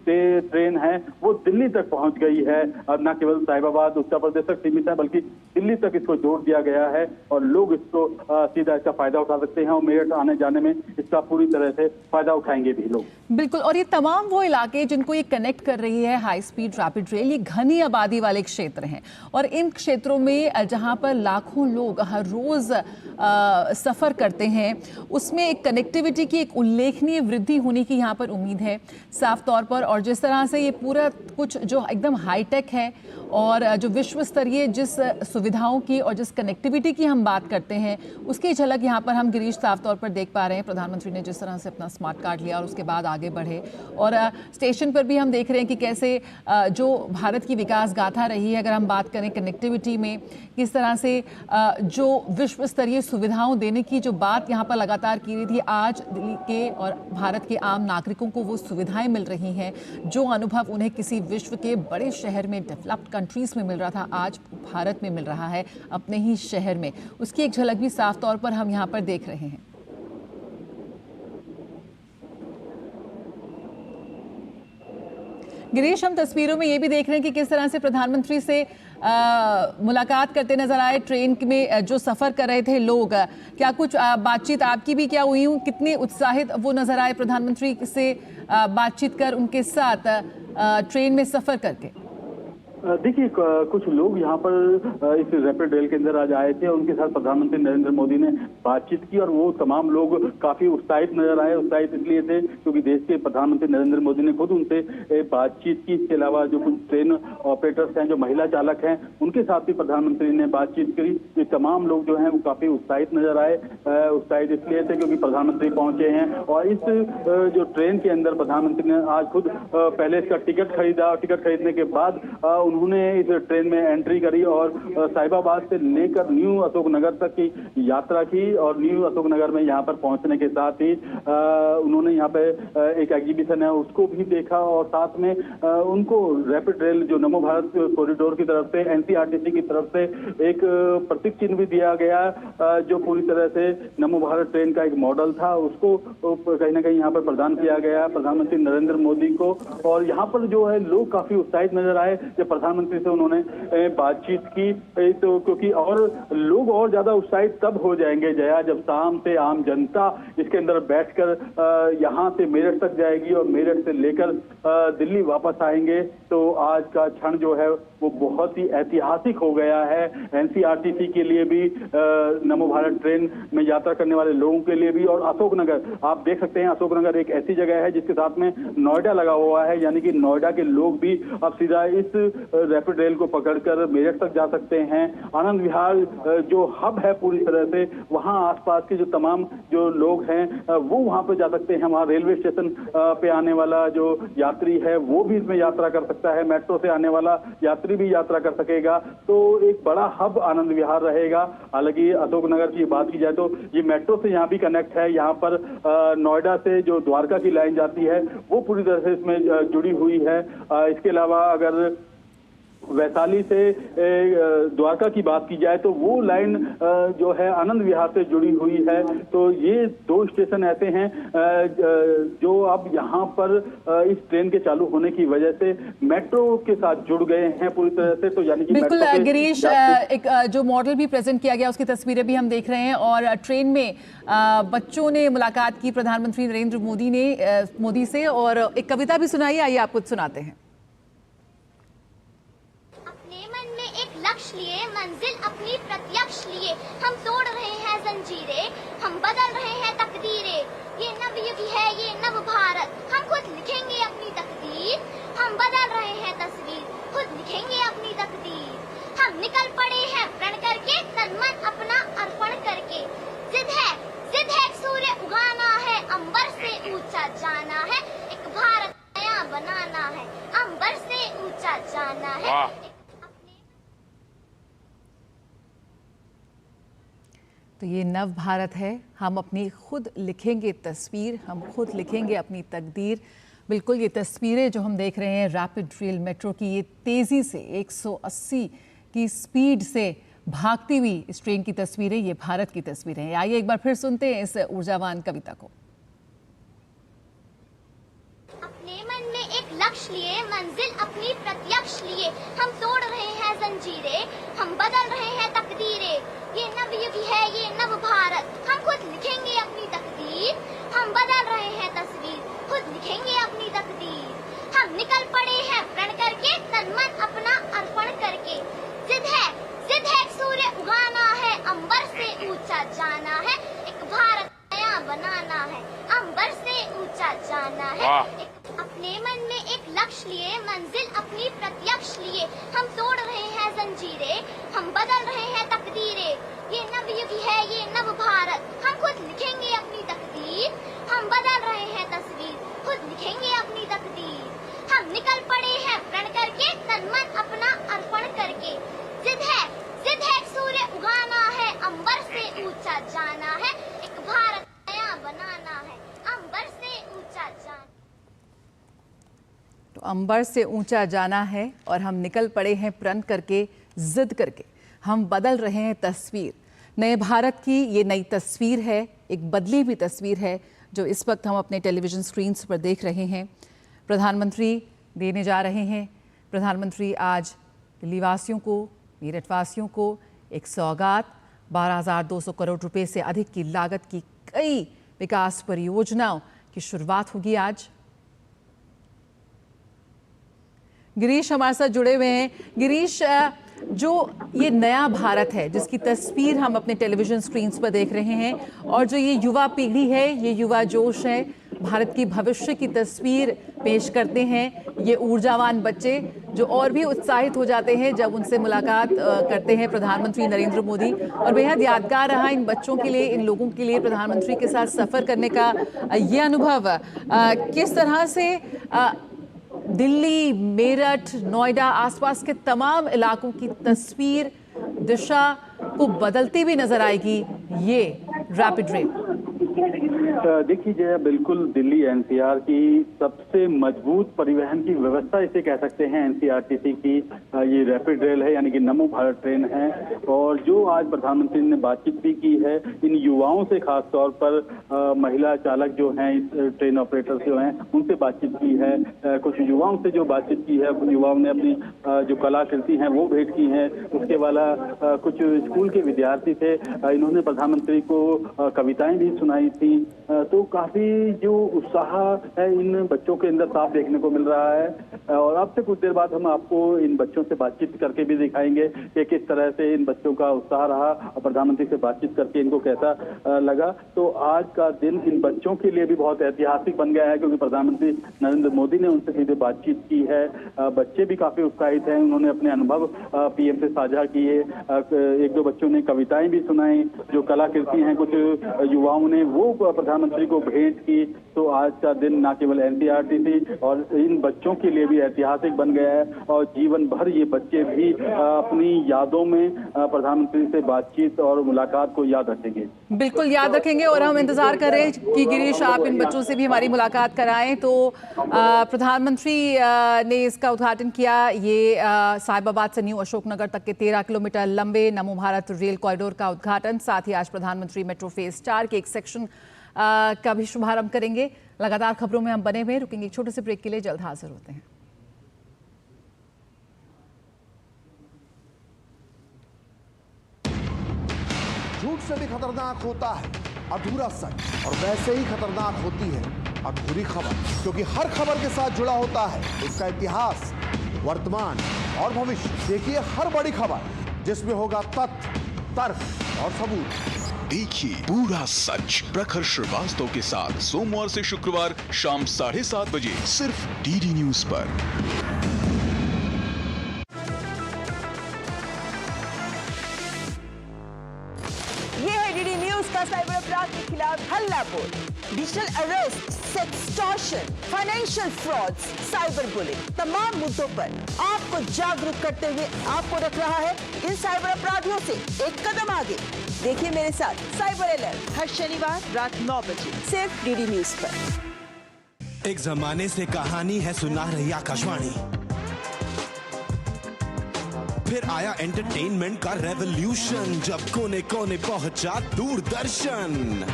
ट्रेन है वो दिल्ली तक पहुंच गई है। अब न केवल साहिबाबाद उत्तर प्रदेश तक सीमित है बल्कि दिल्ली तक इसको जोड़ दिया गया है और लोग इसको सीधा इसका फायदा उठा सकते हैं और मेरठ आने जाने में इसका पूरी तरह से फायदा उठाएंगे भी लोग। बिल्कुल, और ये तमाम वो इलाके जिनको ये कनेक्ट कर रही है हाई स्पीड रैपिड रेल, ये घनी आबादी वाले क्षेत्र हैं और इन क्षेत्रों में जहां पर लाखों लोग हर रोज सफर करते हैं उसमें एक कनेक्टिविटी की एक उल्लेखनीय वृद्धि होने की यहाँ पर उम्मीद है साफ तौर पर। और जिस तरह से ये पूरा कुछ जो एकदम हाईटेक है और जो विश्व स्तरीय जिस सुविधाओं की और जिस कनेक्टिविटी की हम बात करते हैं उसकी झलक यहाँ पर हम गिरीश साफ तौर पर देख पा रहे हैं। प्रधानमंत्री ने जिस तरह से अपना स्मार्ट कार्ड लिया और उसके बाद आगे बढ़े और स्टेशन पर भी हम देख रहे हैं कि कैसे जो भारत की विकास गाथा रही है, अगर हम बात करें कनेक्टिविटी में, किस तरह से जो विश्व स्तरीय सुविधाओं देने की जो बात यहाँ पर लगातार की रही थी, आज दिल्ली के और भारत के आम नागरिकों को वो सुविधाएं मिल रही हैं जो अनुभव उन्हें किसी विश्व के बड़े शहर में डेवलप्ड कंट्रीज में मिल रहा था, आज भारत में मिल रहा है अपने ही शहर में। उसकी एक झलक भी साफ तौर पर हम यहाँ पर देख रहे हैं। गिरीश, हम तस्वीरों में ये भी देख रहे हैं कि किस तरह से प्रधानमंत्री से मुलाकात करते नजर आए। ट्रेन में जो सफर कर रहे थे लोग, क्या कुछ बातचीत आपकी भी क्या हुई? कितने उत्साहित वो नजर आए प्रधानमंत्री से बातचीत कर उनके साथ ट्रेन में सफर करके? देखिए, कुछ लोग यहाँ पर इस रैपिड रेल के अंदर आज आए थे और उनके साथ प्रधानमंत्री नरेंद्र मोदी ने बातचीत की और वो तमाम लोग काफी उत्साहित नजर आए। उत्साहित इसलिए थे क्योंकि देश के प्रधानमंत्री नरेंद्र मोदी ने खुद उनसे बातचीत की। इसके अलावा जो कुछ ट्रेन ऑपरेटर्स हैं, जो महिला चालक हैं, उनके साथ भी प्रधानमंत्री ने बातचीत करी। ये तमाम लोग जो हैं वो काफी उत्साहित नजर आए। उत्साहित इसलिए थे क्योंकि प्रधानमंत्री पहुंचे हैं और इस जो ट्रेन के अंदर प्रधानमंत्री ने आज खुद पहले इसका टिकट खरीदा। टिकट खरीदने के बाद उन्होंने इस ट्रेन में एंट्री करी और साहिबाबाद से लेकर न्यू अशोकनगर तक की यात्रा की और न्यू अशोकनगर में यहाँ पर पहुंचने के साथ ही उन्होंने यहाँ पे एक एग्जीबिशन है उसको भी देखा और साथ में उनको रैपिड रेल जो नमो भारत कॉरिडोर की तरफ से, एनसीआरटीसी की तरफ से एक प्रतीक चिन्ह भी दिया गया जो पूरी तरह से नमो भारत ट्रेन का एक मॉडल था, उसको कहीं ना कहीं यहाँ पर प्रदान किया गया प्रधानमंत्री नरेंद्र मोदी को। और यहाँ पर जो है लोग काफी उत्साहित नजर आए जब प्रधानमंत्री से उन्होंने बातचीत की। तो क्योंकि और लोग और ज्यादा उत्साहित तब हो जाएंगे जया जब शाम से आम जनता इसके अंदर बैठकर यहाँ से मेरठ तक जाएगी और मेरठ से लेकर दिल्ली वापस आएंगे। तो आज का क्षण जो है वो बहुत ही ऐतिहासिक हो गया है एनसीआरटीसी के लिए भी, नमो भारत ट्रेन में यात्रा करने वाले लोगों के लिए भी। और अशोकनगर आप देख सकते हैं, अशोकनगर एक ऐसी जगह है जिसके साथ में नोएडा लगा हुआ है, यानी कि नोएडा के लोग भी अब सीधा इस रैपिड रेल को पकड़कर मेरठ तक जा सकते हैं। आनंद विहार जो हब है पूरी तरह से, वहां आसपास के जो तमाम जो लोग हैं वो वहां पर जा सकते हैं। वहां रेलवे स्टेशन पे आने वाला जो यात्री है वो भी इसमें यात्रा कर सकता है, मेट्रो से आने वाला यात्री भी यात्रा कर सकेगा। तो एक बड़ा हब आनंद विहार रहेगा। हालांकि अशोकनगर की बात की जाए तो ये मेट्रो से यहाँ भी कनेक्ट है। यहाँ पर नोएडा से जो द्वारका की लाइन जाती है वो पूरी तरह से इसमें जुड़ी हुई है। इसके अलावा अगर वैशाली से द्वारका की बात की जाए तो वो लाइन जो है आनंद विहार से जुड़ी हुई है। तो ये दो स्टेशन ऐसे हैं जो अब यहाँ पर इस ट्रेन के चालू होने की वजह से मेट्रो के साथ जुड़ गए हैं पूरी तरह से। तो यानी कि बिल्कुल गिरीश, एक जो मॉडल भी प्रेजेंट किया गया उसकी तस्वीरें भी हम देख रहे हैं और ट्रेन में बच्चों ने मुलाकात की प्रधानमंत्री नरेंद्र मोदी से और एक कविता भी सुनाई। आइए आप कुछ सुनाते हैं। लक्ष्य लिए, मंजिल अपनी प्रत्यक्ष लिए, हम तोड़ रहे हैं जंजीरें, हम बदल रहे हैं तकदीरें। ये नवयुग है, ये नव भारत, हम खुद लिखेंगे अपनी तकदीर। हम बदल रहे हैं तस्वीर, खुद लिखेंगे अपनी तकदीर। हम निकल पड़े हैं प्रण करके, तन मन अपना अर्पण करके। जिद है सूर्य उगाना है, अंबर से ऊंचा जाना है, एक भारत नया बनाना है, अंबर से ऊंचा जाना है। तो ये नव भारत है, हम अपनी खुद लिखेंगे तस्वीर, हम खुद लिखेंगे अपनी तकदीर। बिल्कुल ये तस्वीरें जो हम देख रहे हैं रैपिड रेल मेट्रो की, ये तेज़ी से 180 की स्पीड से भागती हुई इस ट्रेन की तस्वीरें, ये भारत की तस्वीरें हैं। आइए एक बार फिर सुनते हैं इस ऊर्जावान कविता को। अपने मन में एक लक्ष्य लिए, मंजिल अपनी प्रत्यक्ष लिए, हम तोड़ रहे हैं जंजीरें, हम बदल रहे हैं तकदीरें। ये नवयुग है, ये नव भारत, हम खुद लिखेंगे अपनी तकदीर। हम बदल रहे हैं तस्वीर, खुद लिखेंगे अपनी तकदीर। हम निकल पड़े हैं प्रण करके, तन मन अपना अर्पण करके। जिद है सूर्य उगाना है, अंबर से ऊंचा जाना है, एक भारत नया बनाना है, अंबर से ऊंचा जाना है। अपने मन में एक लक्ष्य लिए, मंजिल अपनी प्रत्यक्ष लिए, हम तोड़ रहे हैं जंजीरें, हम बदल रहे हैं तकदीरें। ये नवयुग है, ये नव भारत, हम खुद लिखेंगे अपनी तकदीर। हम बदल रहे हैं तस्वीर, खुद लिखेंगे अपनी तकदीर। हम निकल पड़े हैं प्रण करके, तन मन अपना अर्पण करके। जिद है सूर्य उगाना है, अंबर से ऊंचा जाना है, एक भारत नया बनाना है, अंबर से ऊंचा जाना। तो अंबर से ऊंचा जाना है और हम निकल पड़े हैं प्रण करके, जिद करके, हम बदल रहे हैं तस्वीर। नए भारत की ये नई तस्वीर है, एक बदली हुई तस्वीर है जो इस वक्त हम अपने टेलीविज़न स्क्रीन्स पर देख रहे हैं। प्रधानमंत्री देने जा रहे हैं। प्रधानमंत्री आज दिल्ली वासियों को, मेरठ वासियों को एक सौगात, 12,200 करोड़ रुपए से अधिक की लागत की कई विकास परियोजनाओं की शुरुआत होगी आज। गिरीश हमारे साथ जुड़े हुए हैं। गिरीश, जो ये नया भारत है जिसकी तस्वीर हम अपने टेलीविजन स्क्रीन्स पर देख रहे हैं, और जो ये युवा पीढ़ी है, ये युवा जोश है, भारत की भविष्य की तस्वीर पेश करते हैं ये ऊर्जावान बच्चे, जो और भी उत्साहित हो जाते हैं जब उनसे मुलाकात करते हैं प्रधानमंत्री नरेंद्र मोदी। और बेहद यादगार रहा इन बच्चों के लिए, इन लोगों के लिए प्रधानमंत्री के साथ सफ़र करने का ये अनुभव। किस तरह से दिल्ली, मेरठ, नोएडा, आसपास के तमाम इलाकों की तस्वीर, दिशा को बदलती भी नजर आएगी ये रैपिड रेल। देखिए जया, बिल्कुल दिल्ली एनसीआर की सबसे मजबूत परिवहन की व्यवस्था इसे कह सकते हैं एनसीआरटीसी की ये रैपिड रेल है, यानी कि नमो भारत ट्रेन है। और जो आज प्रधानमंत्री ने बातचीत भी की है इन युवाओं से, खास तौर पर महिला चालक जो हैं, इस ट्रेन ऑपरेटर जो हैं, उनसे बातचीत की है। कुछ युवाओं से जो बातचीत की है, युवाओं ने अपनी जो कलाकृति हैं वो भेंट की हैं। उसके वाला कुछ स्कूल के विद्यार्थी थे, इन्होंने प्रधानमंत्री को कविताएं भी सुनाई थी। तो काफी जो उत्साह है इन बच्चों के अंदर साफ देखने को मिल रहा है। और अब से कुछ देर बाद हम आपको इन बच्चों से बातचीत करके भी दिखाएंगे कि किस तरह से इन बच्चों का उत्साह रहा और प्रधानमंत्री से बातचीत करके इनको कैसा लगा। तो आज का दिन इन बच्चों के लिए भी बहुत ऐतिहासिक बन गया है, क्योंकि प्रधानमंत्री नरेंद्र मोदी ने उनसे सीधे बातचीत की है। बच्चे भी काफी उत्साहित हैं, उन्होंने अपने अनुभव पीएम से साझा किए। एक दो बच्चों ने कविताएं भी सुनाई, जो कलाकृति हैं कुछ युवाओं ने वो प्रधानमंत्री को भेंट की। तो आज का दिन न केवल एनसीआरटीसी और इन बच्चों के लिए भी ऐतिहासिक बन गया है, और जीवन भर ये बच्चे भी अपनी यादों में प्रधानमंत्री से बातचीत और मुलाकात को याद रखेंगे। बिल्कुल याद रखेंगे, और हम इंतजार कर रहे हैं कि गिरीश आप इन बच्चों से भी हमारी मुलाकात कराएं। तो प्रधानमंत्री ने इसका उद्घाटन किया, ये साहिबाबाद से न्यू अशोकनगर तक के 13 किलोमीटर लंबे नमो भारत रेल कॉरिडोर का उद्घाटन। साथ ही आज प्रधानमंत्री मेट्रो फेज 4 के एक सेक्शन का भी शुभारंभ करेंगे। लगातार खबरों में हम बने हुए, रुकेंगे एक छोटे से ब्रेक के लिए, जल्द हाजिर होते हैं। झूठ से भी खतरनाक होता है अधूरा सच, और वैसे ही खतरनाक होती है अधूरी खबर, क्योंकि हर खबर के साथ जुड़ा होता है उसका इतिहास, वर्तमान और भविष्य। देखिए हर बड़ी खबर जिसमें होगा तथ्य, तर्क और सबूत। देखिए पूरा सच प्रखर श्रीवास्तव के साथ सोमवार से शुक्रवार शाम 7:30 बजे सिर्फ डीडी न्यूज पर। ये है डीडी न्यूज का साइबर अपराध के खिलाफ हल्ला बोल। Digital arrest, sextortion, financial frauds, cyber bullying, तमाम मुद्दों पर आपको जागरूक करते हुए आपको रख रहा है इन साइबर अपराधियों से एक कदम आगे। देखिए मेरे साथ साइबर अलर्ट हर शनिवार रात 9 बजे सिर्फ डीडी न्यूज पर। एक जमाने से कहानी है सुना रही आकाशवाणी, फिर आया एंटरटेनमेंट का रेवोल्यूशन, जब कोने कोने पहुंचा दूरदर्शन।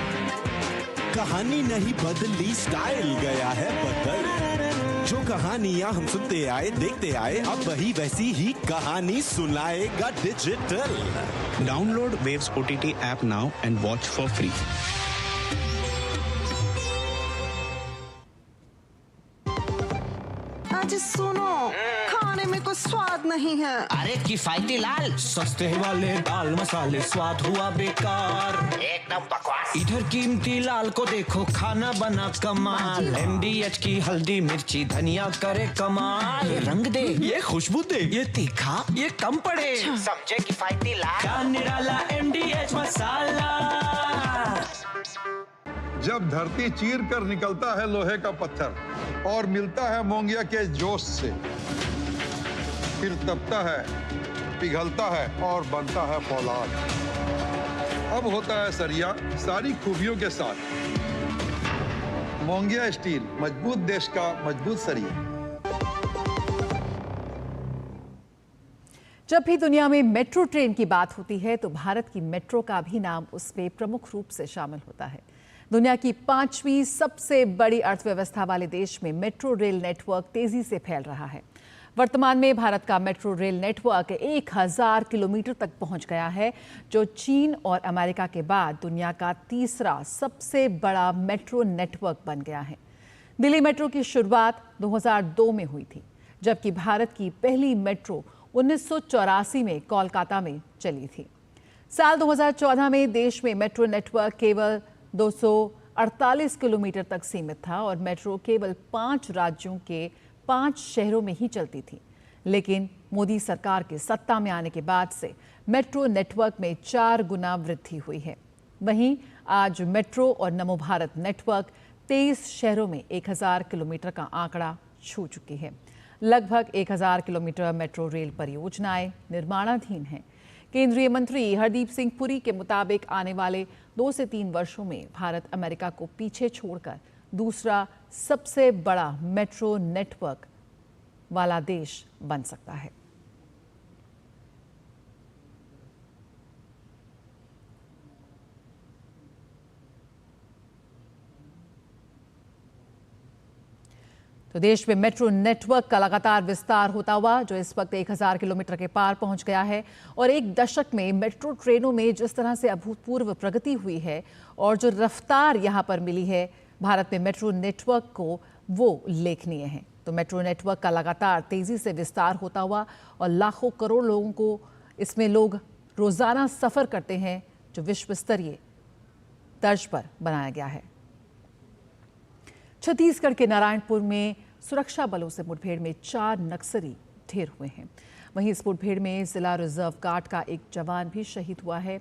कहानी नहीं बदली, स्टाइल गया है बदल। जो कहानियां हम सुनते आए, देखते आए, अब वही वैसी ही कहानी सुनाएगा digital. Download waves OTT app now and watch for free. आज सुनो, खाने में कोई स्वाद नहीं है। अरे किफायती लाल, सस्ते वाले दाल मसाले, स्वाद हुआ बेकार, एकदम बकवास। इधर कीमती लाल को देखो, खाना बना कमाल। MDH की हल्दी मिर्ची धनिया करे कमाल। ये रंग दे, ये खुशबू दे, ये तीखा, ये कम पड़े। समझे किफायती लाल का निराला MDH मसाला। जब धरती चीर कर निकलता है लोहे का पत्थर और मिलता है मोंगिया के जोश से, फिर तपता है, पिघलता है और बनता है फौलाद। अब होता है सरिया सारी खूबियों के साथ। मोंगिया स्टील, मजबूत देश का मजबूत सरिया। जब भी दुनिया में मेट्रो ट्रेन की बात होती है तो भारत की मेट्रो का भी नाम उसमें प्रमुख रूप से शामिल होता है। दुनिया की 5वीं सबसे बड़ी अर्थव्यवस्था वाले देश में मेट्रो रेल नेटवर्क तेजी से फैल रहा है। वर्तमान में भारत का मेट्रो रेल नेटवर्क 1000 किलोमीटर तक पहुंच गया है, जो चीन और अमेरिका के बाद दुनिया का तीसरा सबसे बड़ा मेट्रो नेटवर्क बन गया है। दिल्ली मेट्रो की शुरुआत 2002 में हुई थी, जबकि भारत की पहली मेट्रो 1984 में कोलकाता में चली थी। साल 2014 में देश में मेट्रो नेटवर्क केवल 248 किलोमीटर तक सीमित था और मेट्रो केवल 5 राज्यों के 5 शहरों में ही चलती थी। लेकिन मोदी सरकार के सत्ता में आने के बाद से मेट्रो नेटवर्क में 4 गुना वृद्धि हुई है। वहीं आज मेट्रो और नमो भारत नेटवर्क 23 शहरों में 1000 किलोमीटर का आंकड़ा छू चुकी है। लगभग 1000 किलोमीटर मेट्रो रेल परियोजनाएं निर्माणाधीन हैं। केंद्रीय मंत्री हरदीप सिंह पुरी के मुताबिक आने वाले 2 से 3 वर्षों में भारत अमेरिका को पीछे छोड़कर दूसरा सबसे बड़ा मेट्रो नेटवर्क वाला देश बन सकता है। तो देश में मेट्रो नेटवर्क का लगातार विस्तार होता हुआ जो इस वक्त 1000 किलोमीटर के पार पहुंच गया है और एक दशक में मेट्रो ट्रेनों में जिस तरह से अभूतपूर्व प्रगति हुई है और जो रफ्तार यहां पर मिली है भारत में मेट्रो नेटवर्क को, वो उल्लेखनीय है। तो मेट्रो नेटवर्क का लगातार तेजी से विस्तार होता हुआ और लाखों करोड़ लोगों को इसमें लोग रोजाना सफर करते हैं जो विश्व स्तरीय तर्ज पर बनाया गया है। छत्तीसगढ़ के नारायणपुर में सुरक्षा बलों से मुठभेड़ में 4 नक्सली ढेर हुए हैं। वहीं इस मुठभेड़ में जिला रिजर्व गार्ड का एक जवान भी शहीद हुआ है।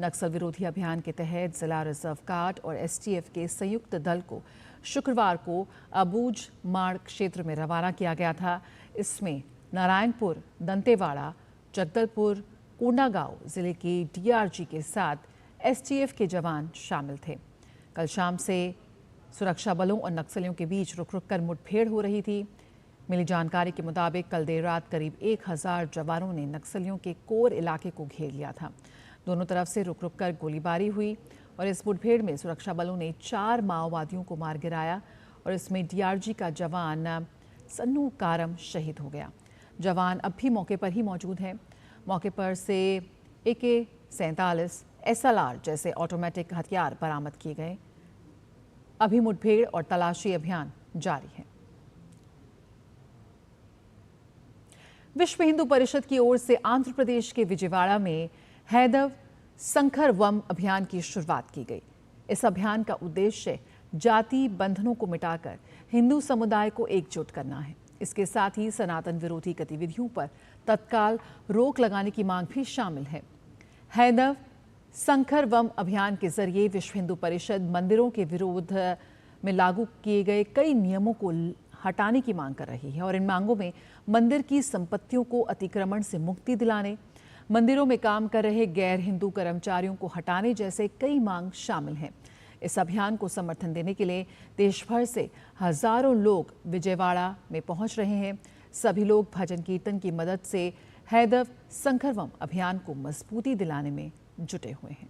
नक्सल विरोधी अभियान के तहत जिला रिजर्व गार्ड और एसटीएफ के संयुक्त दल को शुक्रवार को अबूझ माड़ क्षेत्र में रवाना किया गया था। इसमें नारायणपुर, दंतेवाड़ा, जगदलपुर, कोंडागांव जिले के डीआरजी के साथ एसटीएफ के जवान शामिल थे। कल शाम से सुरक्षा बलों और नक्सलियों के बीच रुक रुक कर मुठभेड़ हो रही थी। मिली जानकारी के मुताबिक कल देर रात करीब 1000 जवानों ने नक्सलियों के कोर इलाके को घेर लिया था। दोनों तरफ से रुक रुक कर गोलीबारी हुई और इस मुठभेड़ में सुरक्षा बलों ने 4 माओवादियों को मार गिराया और इसमें डीआरजी का जवान सन्नू कारम शहीद हो गया। जवान अब भी मौके पर ही मौजूद हैं। मौके पर से AK-47, SLR जैसे ऑटोमेटिक हथियार बरामद किए गए। अभी मुठभेड़ और तलाशी अभियान जारी है। विश्व हिंदू परिषद की ओर से आंध्र प्रदेश के विजयवाड़ा में हैदव संखरवम अभियान की शुरुआत की गई। इस अभियान का उद्देश्य जाति बंधनों को मिटाकर हिंदू समुदाय को एकजुट करना है। इसके साथ ही सनातन विरोधी गतिविधियों पर तत्काल रोक लगाने की मांग भी शामिल है। हैदव संखरवम अभियान के जरिए विश्व हिंदू परिषद मंदिरों के विरोध में लागू किए गए कई नियमों को हटाने की मांग कर रही है और इन मांगों में मंदिर की संपत्तियों को अतिक्रमण से मुक्ति दिलाने, मंदिरों में काम कर रहे गैर हिंदू कर्मचारियों को हटाने जैसे कई मांग शामिल हैं। इस अभियान को समर्थन देने के लिए देश भर से हजारों लोग विजयवाड़ा में पहुंच रहे हैं। सभी लोग भजन कीर्तन की मदद से हैदव संखरवम अभियान को मजबूती दिलाने में जुटे हुए हैं।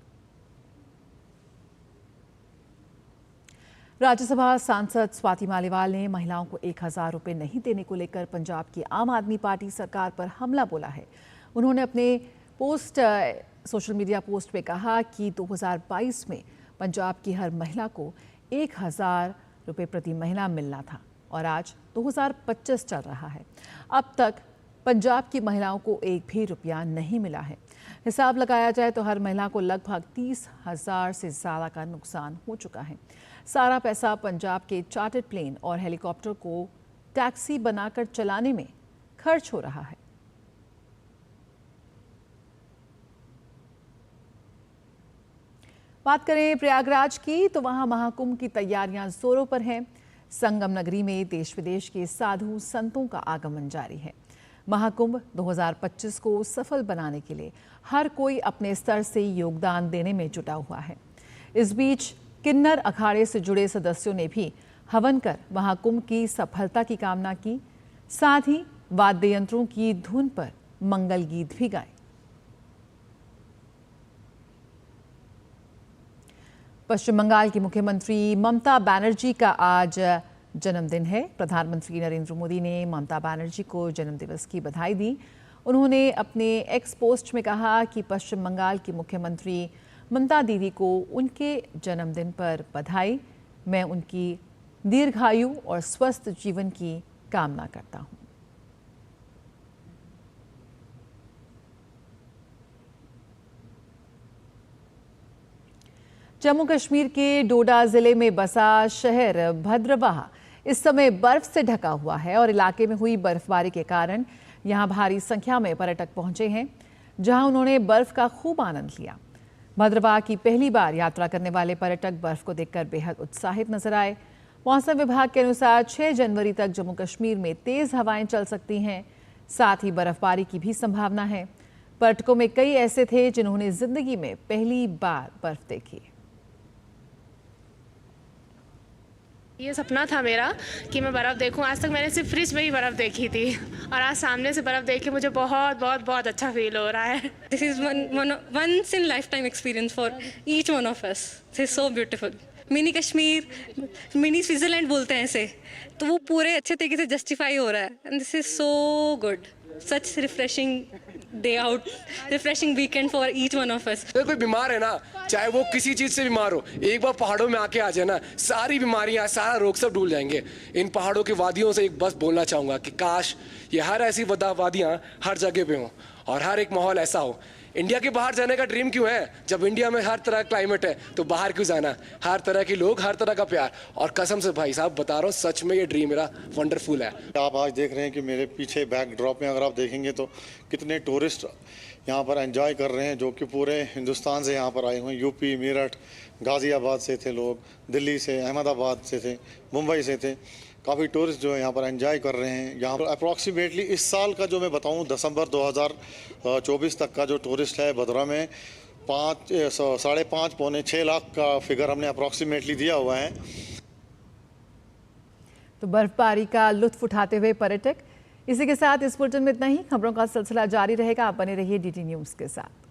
राज्यसभा सांसद स्वाति मालीवाल ने महिलाओं को 1000 रुपए नहीं देने को लेकर पंजाब की आम आदमी पार्टी सरकार पर हमला बोला है। उन्होंने अपने सोशल मीडिया पोस्ट में कहा कि 2022 में पंजाब की हर महिला को 1000 रुपए प्रति महीना मिलना था और आज 2025 चल रहा है। अब तक पंजाब की महिलाओं को एक भी रुपया नहीं मिला है। हिसाब लगाया जाए तो हर महिला को लगभग 30,000 से ज़्यादा का नुकसान हो चुका है। सारा पैसा पंजाब के चार्टर्ड प्लेन और हेलीकॉप्टर को टैक्सी बनाकर चलाने में खर्च हो रहा है। बात करें प्रयागराज की तो वहां महाकुंभ की तैयारियां जोरों पर हैं। संगम नगरी में देश विदेश के साधु संतों का आगमन जारी है। महाकुंभ 2025 को सफल बनाने के लिए हर कोई अपने स्तर से योगदान देने में जुटा हुआ है। इस बीच किन्नर अखाड़े से जुड़े सदस्यों ने भी हवन कर महाकुंभ की सफलता की कामना की। साथ ही वाद्य यंत्रों की धुन पर मंगल गीत भी गाए। पश्चिम बंगाल की मुख्यमंत्री ममता बनर्जी का आज जन्मदिन है। प्रधानमंत्री नरेंद्र मोदी ने ममता बनर्जी को जन्मदिवस की बधाई दी। उन्होंने अपने एक्स पोस्ट में कहा कि पश्चिम बंगाल की मुख्यमंत्री ममता दीदी को उनके जन्मदिन पर बधाई। मैं उनकी दीर्घायु और स्वस्थ जीवन की कामना करता हूं। जम्मू कश्मीर के डोडा जिले में बसा शहर भद्रवाह इस समय बर्फ से ढका हुआ है और इलाके में हुई बर्फबारी के कारण यहां भारी संख्या में पर्यटक पहुंचे हैं, जहां उन्होंने बर्फ का खूब आनंद लिया। भद्रवाह की पहली बार यात्रा करने वाले पर्यटक बर्फ को देखकर बेहद उत्साहित नजर आए। मौसम विभाग के अनुसार 6 जनवरी तक जम्मू कश्मीर में तेज हवाएं चल सकती हैं, साथ ही बर्फबारी की भी संभावना है। पर्यटकों में कई ऐसे थे जिन्होंने जिंदगी में पहली बार बर्फ देखी। ये सपना था मेरा कि मैं बर्फ़ देखूं। आज तक मैंने सिर्फ फ्रिज में ही बर्फ़ देखी थी और आज सामने से बर्फ़ देख के मुझे बहुत बहुत बहुत अच्छा फील हो रहा है। This is once in lifetime experience for each one of us. This is so beautiful. Mini Kashmir, mini Switzerland बोलते हैं इसे, तो वो पूरे अच्छे तरीके से जस्टिफाई हो रहा है। And this is so good, such refreshing day out, refreshing weekend for each one of us. कोई बीमार है ना, चाहे वो किसी चीज़ से बीमार हो, एक बार पहाड़ों में आके आ जाए ना, सारी बीमारियां, सारा रोग सब भूल जाएंगे। इन पहाड़ों की वादियों से एक बस बोलना चाहूँगा कि काश ये हर ऐसी वादियाँ हर जगह पे हों और हर एक माहौल ऐसा हो। इंडिया के बाहर जाने का ड्रीम क्यों है? जब इंडिया में हर तरह का क्लाइमेट है तो बाहर क्यों जाना? हर तरह के लोग, हर तरह का प्यार, और कसम से भाई साहब बता रहा हूँ, सच में ये ड्रीम मेरा वंडरफुल है। आप आज देख रहे हैं कि मेरे पीछे बैकड्रॉप में अगर आप देखेंगे तो कितने टूरिस्ट यहाँ पर एंजॉय कर रहे हैं, जो कि पूरे हिंदुस्तान से यहाँ पर आए हुए हैं। यूपी, मेरठ, गाज़ियाबाद से थे लोग, दिल्ली से, अहमदाबाद से थे, मुंबई से थे। काफ़ी टूरिस्ट जो है यहाँ पर एंजॉय कर रहे हैं। यहाँ पर अप्रॉक्सीमेटली इस साल का जो मैं बताऊँ, दिसंबर 2024 तक का जो टूरिस्ट है भद्रा में 5.5 पौने 6 लाख का फिगर हमने अप्रॉक्सीमेटली दिया हुआ है। तो बर्फबारी का लुत्फ उठाते हुए पर्यटक। इसी के साथ इस बुलेटिन में इतना ही। खबरों का सिलसिला जारी रहेगा, आप बने रहिए DT न्यूज़ के साथ।